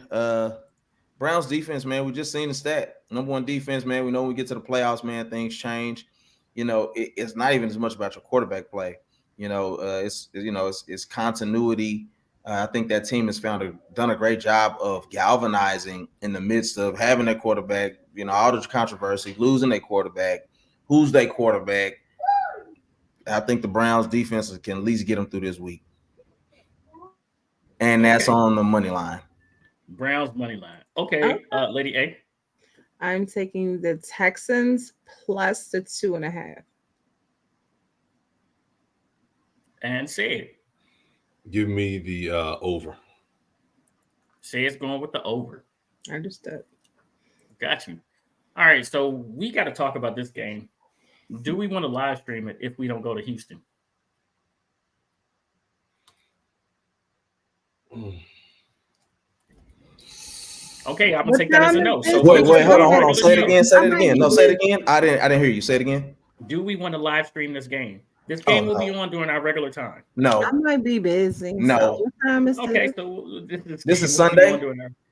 S6: Browns defense, man. We just seen the stat. Number one defense, man. We know when we get to the playoffs, man, things change. You know, it's not even as much about your quarterback play. You know, it's continuity. I think that team has done a great job of galvanizing in the midst of having their quarterback. You know, all the controversy, losing their quarterback. Who's their quarterback? I think the Browns defense can at least get them through this week. And that's on the money line.
S1: Browns money line. Okay, Lady A.
S4: I'm taking the Texans plus the 2.5.
S1: And say
S2: Give me the over.
S1: it's going with the over.
S4: Understood.
S1: Got you. All right, so we got to talk about this game. Do we want to live stream it if we don't go to Houston? Okay, I'm gonna take that as a no. So
S6: Wait, hold on. Say it again. Say it again. No, say it again. I didn't hear you. Say it again.
S1: Do we want to live stream this game? This game will be on during our regular time.
S6: No.
S4: I might be busy.
S6: No.
S4: So what time is
S1: Okay,
S4: this?
S1: so
S6: This is Sunday?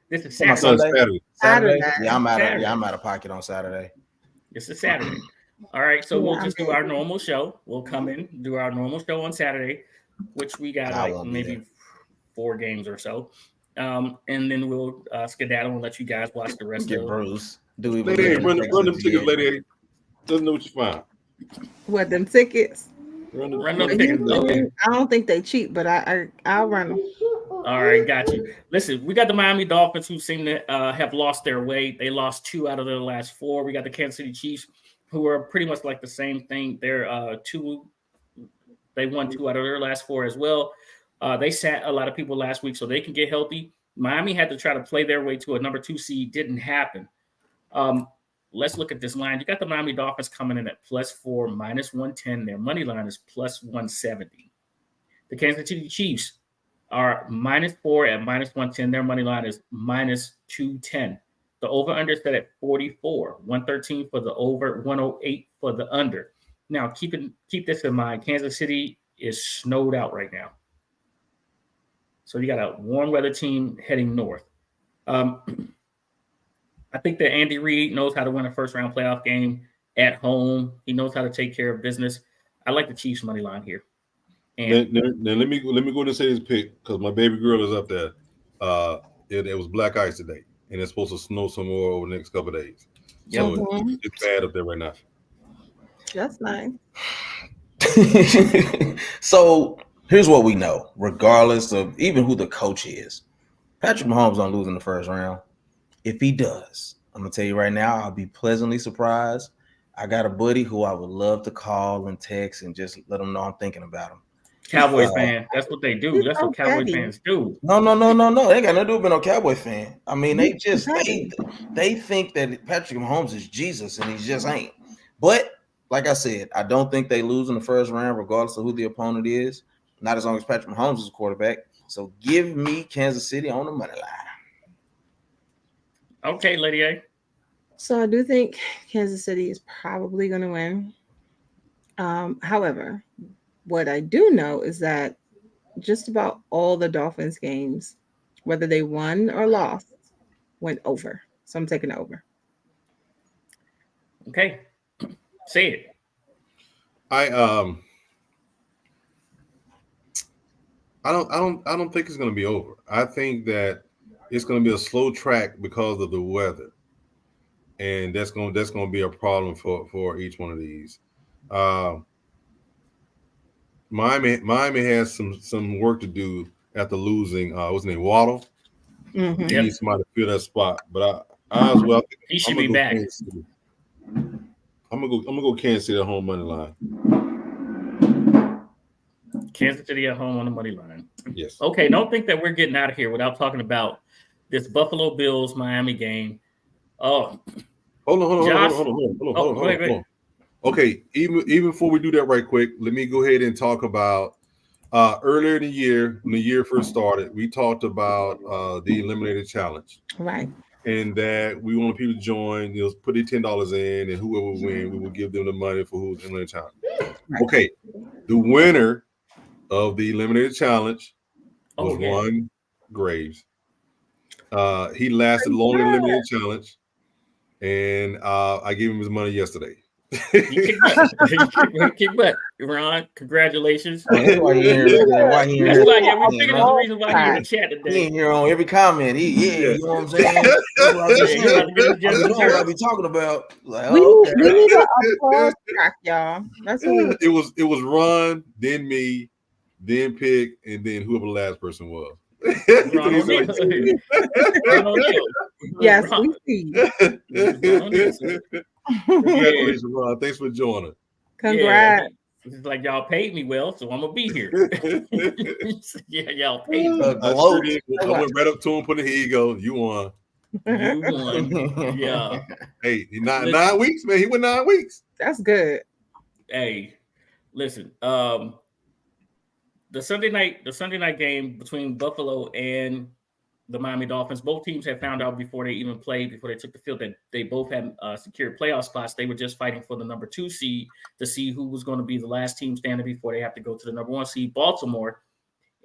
S1: This is
S6: Come on,
S1: Saturday.
S6: Saturday.
S4: Saturday.
S6: Yeah, I'm
S1: Saturday.
S6: out of pocket on Saturday.
S1: This is Saturday. All right, so we'll
S4: Yeah,
S1: just do our normal show. We'll come in, do our normal show on Saturday, which we got
S6: I
S1: like
S6: won't be
S1: maybe
S6: there.
S1: 4 games or so. And then we'll skedaddle and let you guys watch the rest
S6: Get
S1: of
S6: Bruce. Do we
S2: Lady A, run them tickets, Lady A. Doesn't know what you find.
S4: What, them tickets?
S2: Run
S1: them tickets. Okay.
S4: I don't think they cheap, but I'll run them.
S1: All right, got you. Listen, we got the Miami Dolphins who seem to have lost their way. They lost 2 out of their last 4. We got the Kansas City Chiefs who are pretty much like the same thing. They're they won 2 out of their last 4 as well. They sat a lot of people last week so they can get healthy. Miami had to try to play their way to a number 2 seed. Didn't happen. Let's look at this line. You got the Miami Dolphins coming in at +4, -110. Their money line is +170. The Kansas City Chiefs are -4 at -110. Their money line is -210. The over-under set at 44, 113 for the over, 108 for the under. Now, keep this in mind. Kansas City is snowed out right now. So you got a warm weather team heading north. I think that Andy Reid knows how to win a first-round playoff game at home. He knows how to take care of business. I like the Chiefs money line here. And
S2: Then let me go ahead and say this pick because my baby girl is up there. It was black ice today, and it's supposed to snow some more over the next couple of days. So it's bad up there right now.
S4: That's nice.
S6: So here's what we know, regardless of even who the coach is. Patrick Mahomes don't lose in the first round. If he does, I'm gonna tell you right now, I'll be pleasantly surprised. I got a buddy who I would love to call and text and just let him know I'm thinking about him.
S1: Cowboys fan, that's what they do. That's what Cowboy fans do.
S6: No. They ain't got nothing to do with being a Cowboy fan. I mean, they think that Patrick Mahomes is Jesus and he just ain't. But like I said, I don't think they lose in the first round, regardless of who the opponent is. Not as long as Patrick Mahomes is a quarterback. So give me Kansas City on the money line.
S1: Okay, Lady A.
S4: So I do think Kansas City is probably going to win. However, what I do know is that just about all the Dolphins games, whether they won or lost, went over. So I'm taking it over.
S1: Okay. Say it.
S2: I don't think it's going to be over. I think that it's going to be a slow track because of the weather, and that's going to be a problem for each one of these. Miami has some work to do after losing. What's his name? Waddle.
S4: Mm-hmm.
S2: He needs somebody to fill that spot. But I as well.
S1: He should be back.
S2: I'm gonna go Kansas City at home money line.
S1: Kansas City at home on the money line.
S2: Yes.
S1: Okay, don't think that we're getting out of here without talking about this Buffalo Bills Miami game. Oh,
S2: hold on. Okay, even before we do that right quick, let me go ahead and talk about earlier in the year, when the year first started, we talked about the Eliminated Challenge.
S4: Right.
S2: And that we want people to join, put their $10 in, and whoever win, we will give them the money for who's in the challenge.
S4: Right.
S2: Okay, the winner of the Eliminated Challenge was Ron Graves. He lasted long in the Eliminated Challenge, and I gave him his money yesterday.
S1: He kicked butt. Ron, congratulations.
S6: That's why he ain't
S1: That's why, we figured that's the reason why he in the chat today.
S6: He ain't here on every comment. You know what I'm saying? That's what I be talking about. Like,
S4: we need an applause track, y'all. That's what
S2: it was Ron, then me, then Pick, and then whoever the last person was.
S4: Yes, we see.
S2: Congratulations, Ron. Thanks for joining.
S4: Congrats.
S1: It's like y'all paid me well, so I'm gonna be here. Yeah, y'all paid me.
S2: I went right up to him, put it, here you go. You won.
S1: You won. Yeah.
S2: Hey, 9 weeks, man. He went 9 weeks.
S4: That's good.
S1: Hey, listen. The Sunday night game between Buffalo and the Miami Dolphins, both teams had found out before they even played, before they took the field, that they both had secured playoff spots. They were just fighting for the number 2 seed to see who was going to be the last team standing before they have to go to the number 1 seed, Baltimore.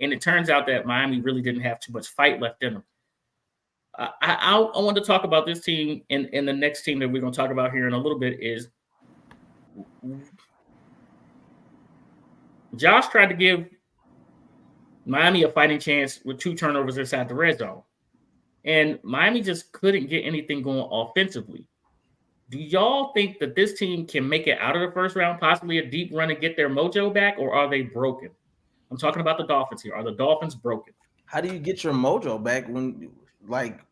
S1: And it turns out that Miami really didn't have too much fight left in them. I want to talk about this team, and the next team that we're going to talk about here in a little bit is Josh tried to give Miami a fighting chance with 2 turnovers inside the red zone. And Miami just couldn't get anything going offensively. Do y'all think that this team can make it out of the first round, possibly a deep run and get their mojo back, or are they broken? I'm talking about the Dolphins here. Are the Dolphins broken?
S6: How do you get your mojo back when,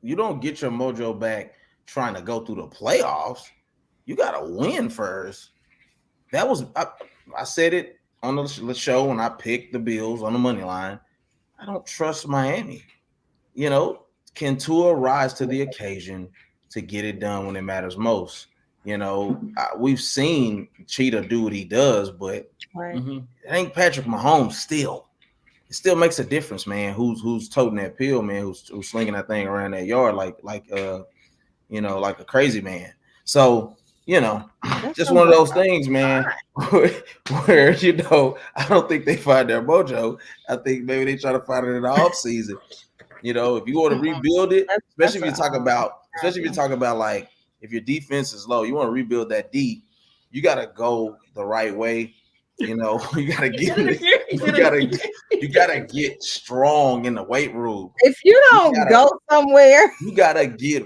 S6: you don't get your mojo back trying to go through the playoffs? You got to win first. That was, I said it on the show when I picked the Bills on the money line. I don't trust Miami. Can Tua rise to the occasion to get it done when it matters most? We've seen Cheetah do what he does, but it ain't Patrick Mahomes still. It still makes a difference, man. Who's toting that pill, man, who's slinging that thing around that yard like a crazy man. So, just one of those things, man, where, I don't think they find their mojo. I think maybe they try to find it in the offseason. If you want to rebuild it, especially if you talk about like if your defense is low, you want to rebuild that D, you got to go the right way. You gotta get strong in the weight room.
S4: If you don't go somewhere,
S6: you gotta get.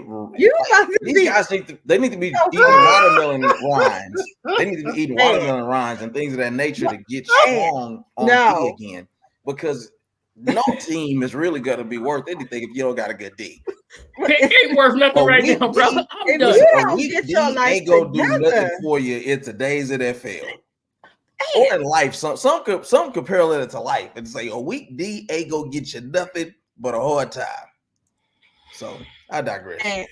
S6: These guys need to be eating watermelon rinds. They need to be eating watermelon rinds and things of that nature to get strong on D again. Because no team is really gonna be worth anything if you don't got a good D.
S1: It ain't worth nothing right now, bro.
S4: If you don't get your life
S6: ain't gonna do nothing for you in today's NFL. Or in life, some could parallel it to life and say a weak D ain't gonna get you nothing but a hard time. So I digress.
S4: And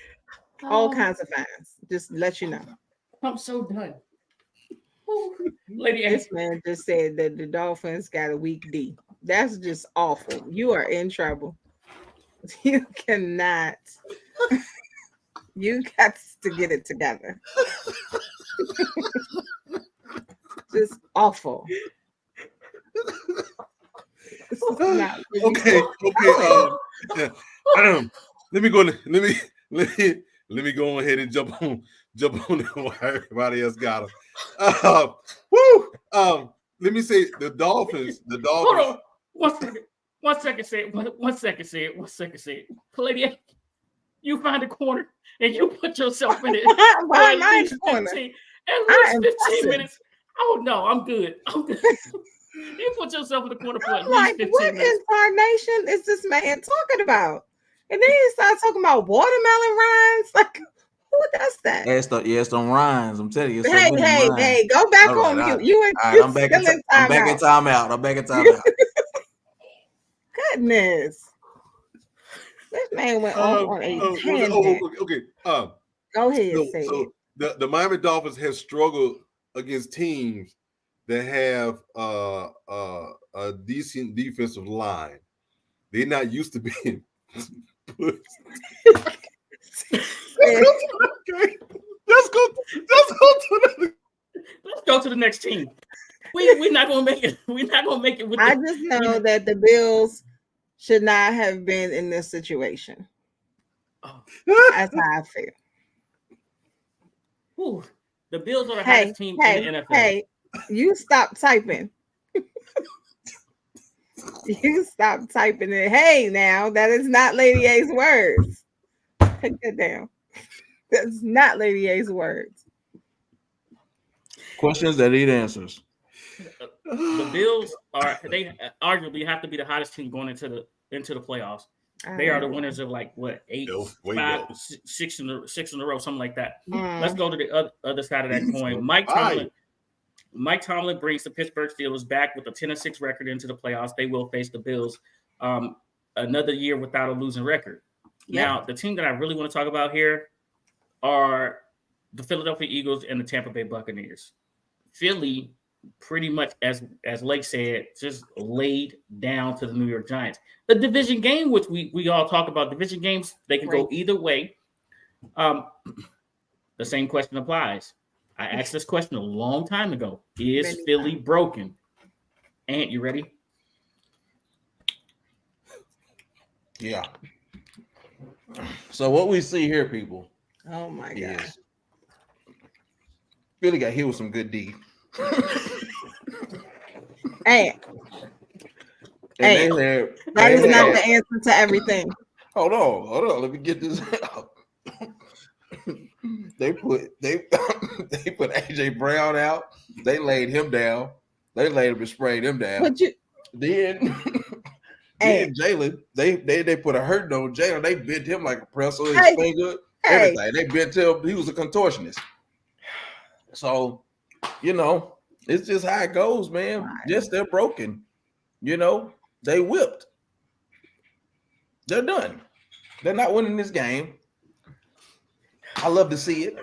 S4: all kinds of fines. Just let you know.
S1: I'm so done. Lady,
S4: this man just said that the Dolphins got a weak D. That's just awful. You are in trouble. You cannot. You got to get it together. Just awful.
S2: Okay. Let me go. Let let me go ahead and jump on while everybody else got them. Let me say the Dolphins.
S1: Hold on. 1 second. 1 second, say it. 1 second, say it. 1 second, say it. Palladium, you find a corner and you put yourself in it.
S4: Why am I in the corner?
S1: At least 15 minutes. Oh no, I'm good. You put yourself in the corner for at least 15
S4: what
S1: minutes.
S4: incarnation is this man talking about? And then he starts talking about watermelon rinds. Like, who does that?
S6: It's them rhymes. I'm telling you.
S4: Hey, go back on mute. I'm back in timeout. I'm back in timeout. Goodness. This man went off on a tangent.
S2: Okay.
S4: Go ahead, say
S2: it. The Miami Dolphins have struggled against teams that have a decent defensive line. They're not used to being put. Let's
S1: go to the next team. We're not gonna make it. We're not gonna make it.
S4: I just know that the Bills should not have been in this situation. That's how I feel.
S1: Ooh, the Bills are the hottest team in the NFL.
S4: Hey, you stop typing. You stop typing it. Hey, now that is not Lady A's words. Take that down. That's not Lady A's words.
S6: Questions that need answers.
S1: The Bills they arguably have to be the hottest team going into the playoffs. They are the winners of like what 6 in a row, something like that. Let's go to the other side of that coin. Mike Tomlin brings the Pittsburgh Steelers back with a 10-6 record into the playoffs. They will face the Bills another year without a losing record. Yep. Now, the team that I really want to talk about here are the Philadelphia Eagles and the Tampa Bay Buccaneers. Philly, pretty much as Lake said, just laid down to the New York Giants. The division game, which we all talk about, division games, they can go either way. The same question applies. I asked this question a long time ago. Is Philly broken? Ant, you ready?
S6: Yeah. So what we see here, people.
S4: Oh my God.
S6: Philly got hit with some good D.
S4: Hey. That is not the answer to everything.
S6: Hold on. Let me get this out. They put AJ Brown out. They laid him down. They laid him and sprayed him down. Then Jalen, they put a hurt on Jalen. They bent him like a pretzel. His finger, everything. They bent him. He was a contortionist. So, it's just how it goes, man. Right. Just they're broken. They whipped. They're done. They're not winning this game. I love to see it.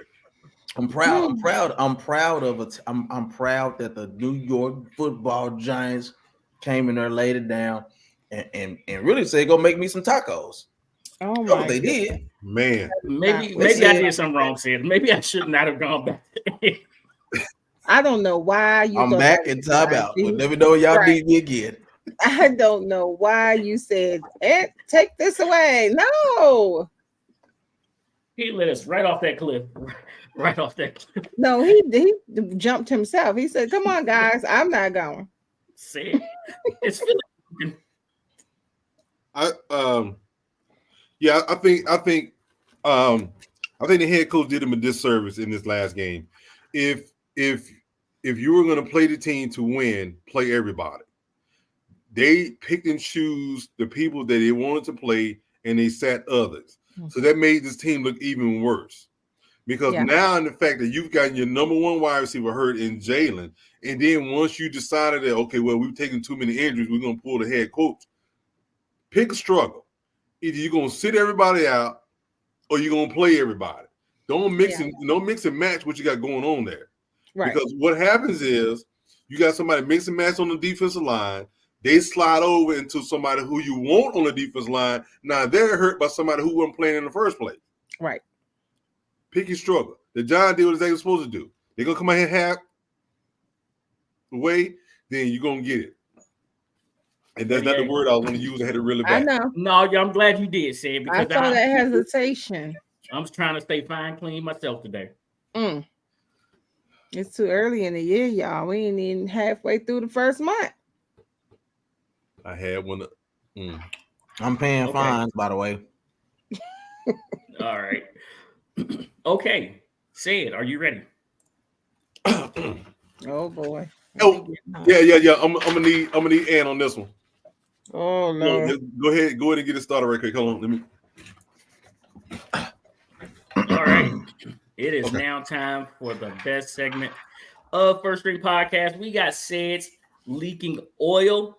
S6: I'm proud. I'm proud of it. I'm proud that the New York Football Giants came in there, laid it down, and really said, "Go make me some tacos."
S4: Oh my!
S6: They did,
S2: man.
S1: Maybe I did something wrong, Sid. Maybe I should not have gone back.
S4: I don't know why you.
S6: I'm back in timeout. Let me know y'all need me again.
S4: I don't know why you said, take this away. No.
S1: He let us right off that cliff. Right off that cliff.
S4: No, he jumped himself. He said, come on, guys. I'm not going.
S1: See, it's Philly.
S2: I think the head coach did him a disservice in this last game. If you were going to play the team to win, play everybody. They picked and choose the people that they wanted to play, and they sat others. So that made this team look even worse. Because now in the fact that you've gotten your number one wide receiver hurt in Jalen, and then once you decided that, okay, well, we've taken too many injuries, we're going to pull the head coach. Pick a struggle. Either you're going to sit everybody out or you're going to play everybody. Don't mix and match what you got going on there. Right. Because what happens is you got somebody mix and match on the defensive line. They slide over into somebody who you want on the defense line. Now they're hurt by somebody who wasn't playing in the first place.
S4: Right.
S2: Pick your struggle. The Giants did what they're supposed to do. They're going to come out here half the way, then you're going to get it. And that's not the word I was going to use. I had to really back.
S4: I know.
S1: No, I'm glad you did, Sid.
S4: Because I saw that hesitation.
S1: I'm just trying to stay fine, clean myself today.
S4: It's too early in the year, y'all. We ain't even halfway through the first month.
S2: I had one.
S6: I'm paying fines, by the way.
S1: All right. Okay. Sid, are you ready?
S4: Oh boy.
S2: Oh, yeah. I'm gonna need Ann on this one.
S4: Oh no.
S2: Go ahead and get it started right quick. Hold on, let me.
S1: All right. It is now time for the best segment of First String Podcast. We got Sid's Leaking Oil.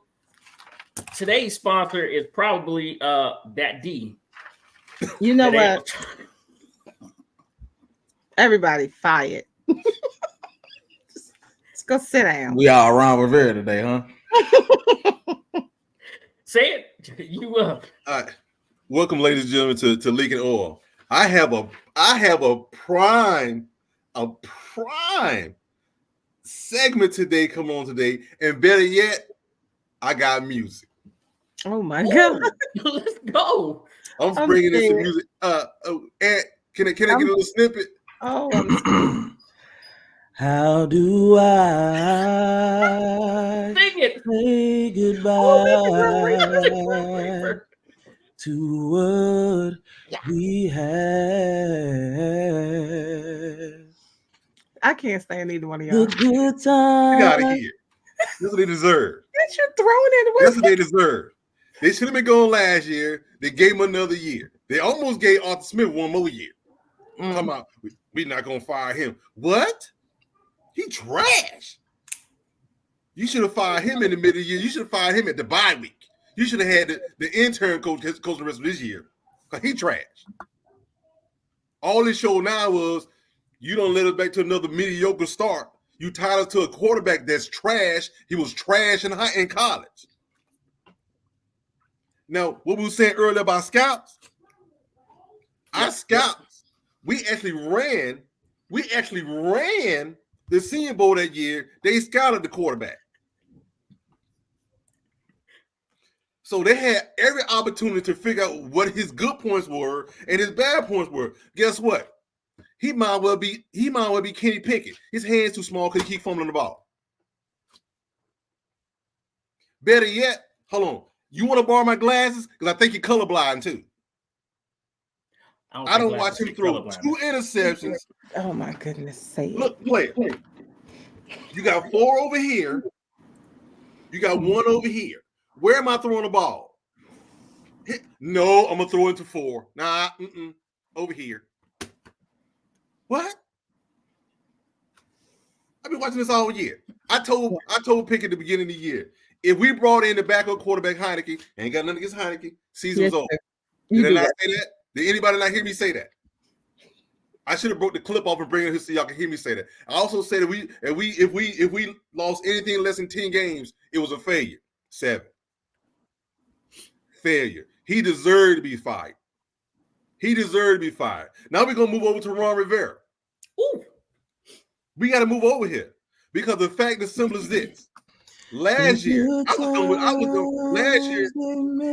S1: Today's sponsor is probably that D.
S4: You know what? Everybody fired. Just go sit down.
S6: We all around Rivera today, huh?
S1: Say it. You
S2: All right. Welcome, ladies and gentlemen, to Leaking Oil. I have a prime segment today. Come on today, and better yet, I got music.
S4: Oh my god!
S1: Let's go.
S2: I'm bringing in some music. And can I get a little snippet?
S4: Oh,
S6: how do I
S1: Sing it.
S6: say goodbye to what we had?
S4: I can't stand either one of y'all.
S6: The good time.
S2: Get out of here. This is what they deserve.
S4: That you throwing it away.
S2: That's what they deserve. They should have been going last year. They gave him another year. They almost gave Arthur Smith one more year. Come on, we're not gonna fire him. What? He trash. You should have fired him in the middle of the year. You should have fired him at the bye week. You should have had the intern coach the rest of this year. Because he trash. All this show now was you don't let us back to another mediocre start. You tied us to a quarterback that's trash. He was trash in college. Now, what we were saying earlier about scouts, our scouts, we actually ran the Senior Bowl that year. They scouted the quarterback. So they had every opportunity to figure out what his good points were and his bad points were. Guess what? He might well be Kenny Pickett. His hand's too small because he keep fumbling the ball. Better yet, hold on. You want to borrow my glasses? Because I think you're colorblind too. I don't watch him throw 2 interceptions.
S4: Oh my goodness sake.
S2: Look, play it. You got 4 over here. You got 1 over here. Where am I throwing the ball? No, I'm gonna throw into 4. Nah, over here. What? I've been watching this all year. I told Pickett at the beginning of the year, if we brought in the backup quarterback Heineke, ain't got nothing against Heineke, season was over. Did I not say that? Did anybody not hear me say that? I should have broke the clip off and bring it here so y'all can hear me say that. I also said that if we lost anything less than 10 games, it was a failure. 7. Failure. He deserved to be fired. Now we're gonna move over to Ron Rivera. Ooh. We got to move over here because the fact is simple as this. Last year, when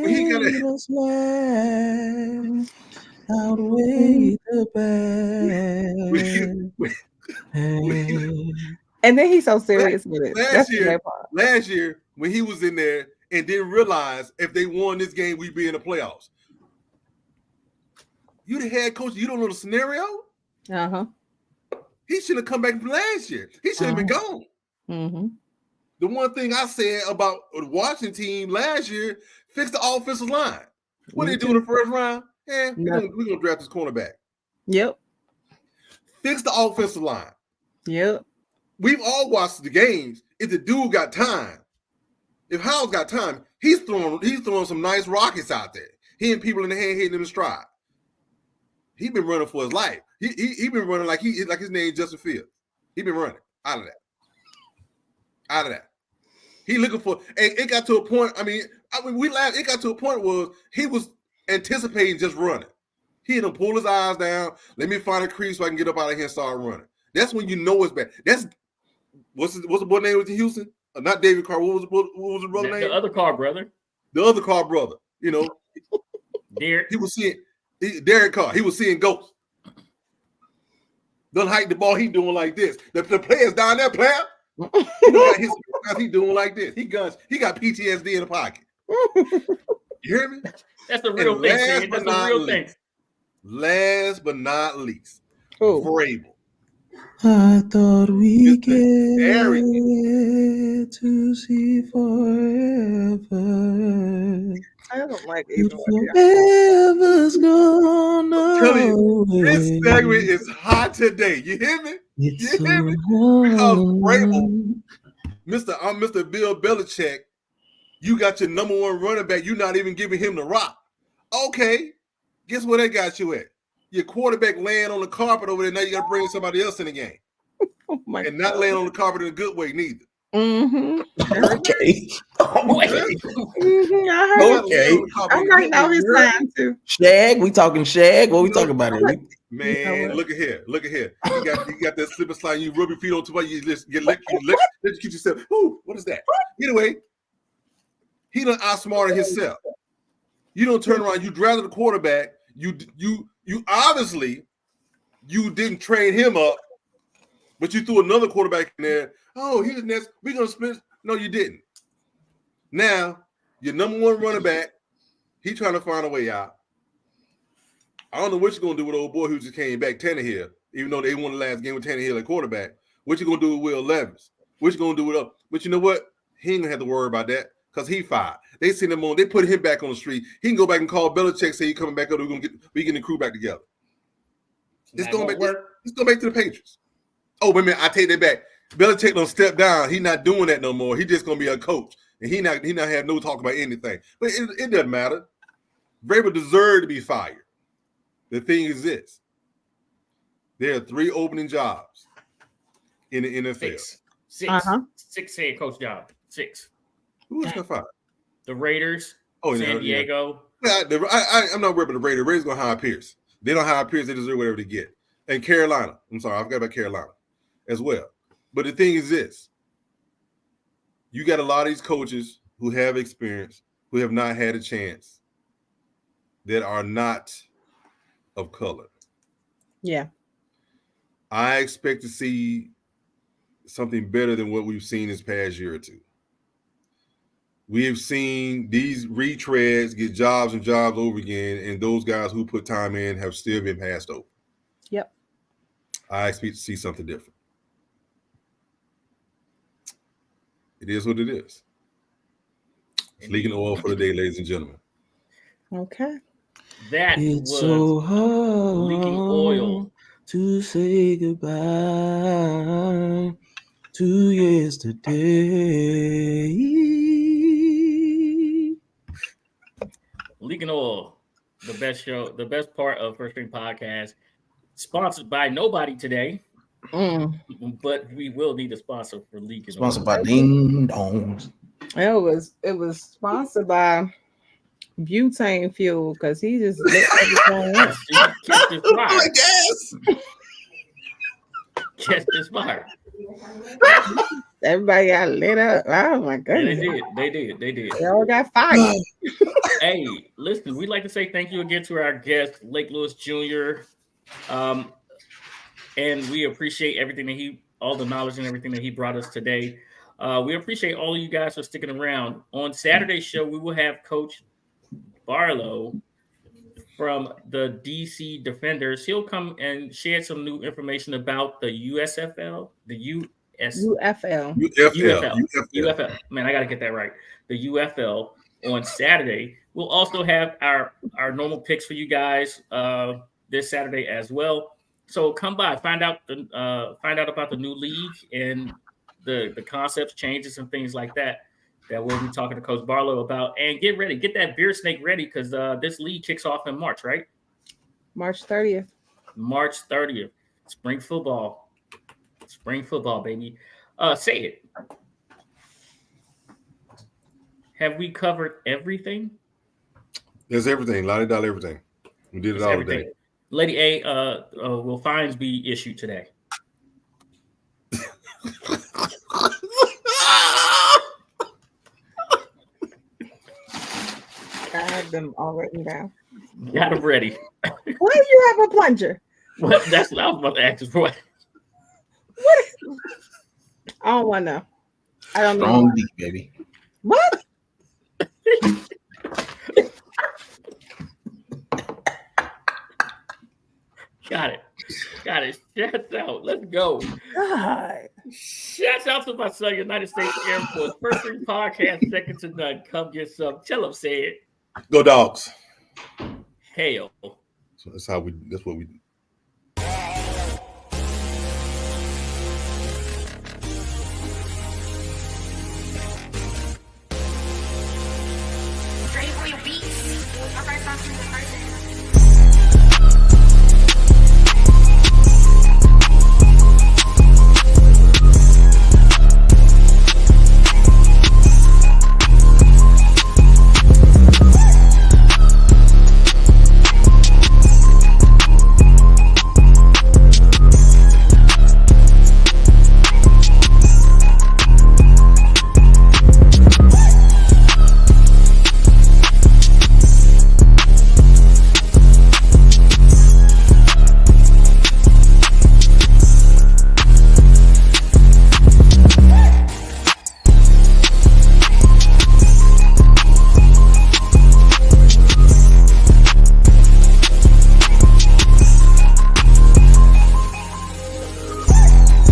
S2: he got
S6: outweigh the bad.
S4: And then he's so serious with it.
S2: Last year, when he was in there and didn't realize if they won this game, we'd be in the playoffs. You the head coach, you don't know the scenario?
S4: Uh-huh.
S2: He should have come back from last year. He should have been gone.
S4: Mm-hmm.
S2: The one thing I said about the Washington team last year, fix the offensive line. What did they do in the first round? We're gonna draft this cornerback.
S4: Yep.
S2: Fix the offensive line.
S4: Yep.
S2: We've all watched the games. If the dude got time, if Howell's got time, he's throwing some nice rockets out there. Hitting people in the hand, hitting them in stride. He's been running for his life. He been running like his name Justin Fields. He been running out of that. He looking for. And it got to a point. I mean, we laughed. It got to a point where he was anticipating just running. He had to pull his eyes down. Let me find a crease so I can get up out of here and start running. That's when you know it's bad. That's what's the boy name with Houston? Not David Carr. What was the brother name?
S1: The other Carr brother.
S2: The other Carr brother. You know,
S1: Derek.
S2: Derek Carr. He was seeing ghosts. Don't hike the ball. He doing like this. The player's down there, player. He doing like this. He got PTSD in the pocket. You hear me?
S1: That's the real thing. That's the real thing.
S2: Last but not least, Vrabel.
S6: I thought we get to see forever.
S4: I don't like either one.
S6: Forever's gone
S2: away. This segment is hot today. You hear me? You hear me? Because Vrabel, Mr. Bill Belichick, you got your number one running back. You're not even giving him the rock. Okay, guess where they got you at? Your quarterback laying on the carpet over there. Now you got to bring somebody else in the game.
S4: Oh my
S2: and not
S4: God.
S2: laying on the carpet in a good way, neither.
S4: Mm-hmm.
S6: Okay.
S4: Mm-hmm. I heard.
S6: Okay.
S4: I'm writing out his line too.
S6: Shag? We talking Shag? What we talking about here?
S2: Man, look at here. Look at here. You got that slip and slide. You rub your feet on top. You just let you keep yourself. Ooh, what is that? Anyway, he done outsmarted himself. You don't turn around. You drafted the quarterback. You obviously you didn't train him up, but you threw another quarterback in there. Oh, he's next. We're gonna split. No, you didn't. Now your number one running back, he trying to find a way out. I don't know what you're gonna do with old boy who just came back, Tannehill. Even though they won the last game with Tannehill at quarterback, what you gonna do with Will Levis? What you gonna do with up? But you know what? He ain't gonna have to worry about that because he fired. They sent him on. They put him back on the street. He can go back and call Belichick, say he coming back up. We getting the crew back together. It's going back to the Patriots. Oh, wait a minute. I take that back. Belichick don't step down. He's not doing that no more. He just gonna be a coach, and he not have no talk about anything. But it doesn't matter. Vrabel deserved to be fired. The thing is this: there are 3 opening jobs in the NFL.
S1: 6 head coach job. 6.
S2: Who is gonna fire?
S1: The Raiders. San Diego.
S2: Yeah, I'm not worried about the Raiders. The Raiders gonna hire Pierce. They don't hire Pierce. They deserve whatever they get. And Carolina. I'm sorry, I forgot about Carolina as well. But the thing is this: you got a lot of these coaches who have experience, who have not had a chance, that are not of color.
S4: Yeah.
S2: I expect to see something better than what we've seen this past year or two. We have seen these retreads get jobs and jobs over again, and those guys who put time in have still been passed over.
S4: Yep.
S2: I expect to see something different. It is what it is. It's leaking oil for the day, ladies and gentlemen.
S4: Okay.
S1: That
S6: It's
S1: was
S6: so hard
S1: leaking oil
S6: to say goodbye to yesterday.
S1: Leaking Oil, the best show, the best part of First String Podcast, sponsored by nobody today, but we will need a sponsor for Leaking Oil.
S6: Sponsored by Ding Dongs.
S4: It was sponsored by butane fuel because he just lit everything up.
S1: Catch this fire.
S2: Yes.
S1: Catch this fire.
S4: Everybody got lit up. Oh my goodness.
S1: They did.
S4: They all got fired.
S1: Hey, listen, we'd like to say thank you again to our guest, Lake Lewis Jr. And we appreciate everything that all the knowledge and everything that he brought us today. We appreciate all of you guys for sticking around. On Saturday's show, we will have Coach Barlow from the DC Defenders. He'll come and share some new information about the USFL, the
S4: UFL.
S1: Man, I got to get that right. The UFL on Saturday. We'll also have our normal picks for you guys this Saturday as well. So come by, find out about the new league and the concepts, changes, and things like that we'll be talking to Coach Barlow about. And get ready, get that beer snake ready because this league kicks off in March, right?
S4: March 30th.
S1: March 30th. Spring football, baby. Say it. Have we covered everything?
S2: There's everything. Lottie-dolly everything. We did it all today.
S1: Lady A, will fines be issued today?
S4: I have them all written down.
S1: Got them ready.
S4: Why do you have a plunger?
S1: What? That's what I was about to ask you for.
S4: What? I don't want to know. I don't
S6: Strong
S4: know.
S6: D, baby.
S4: What?
S1: Got it. Shouts out. Let's go.
S4: God.
S1: Shouts out to my son, United States Air Force. First String Podcast, second to none. Come get some. Tell him, say it.
S2: Go Dogs.
S1: Hell.
S2: So that's what we do.
S7: Ready for your beats? Our first song from the person.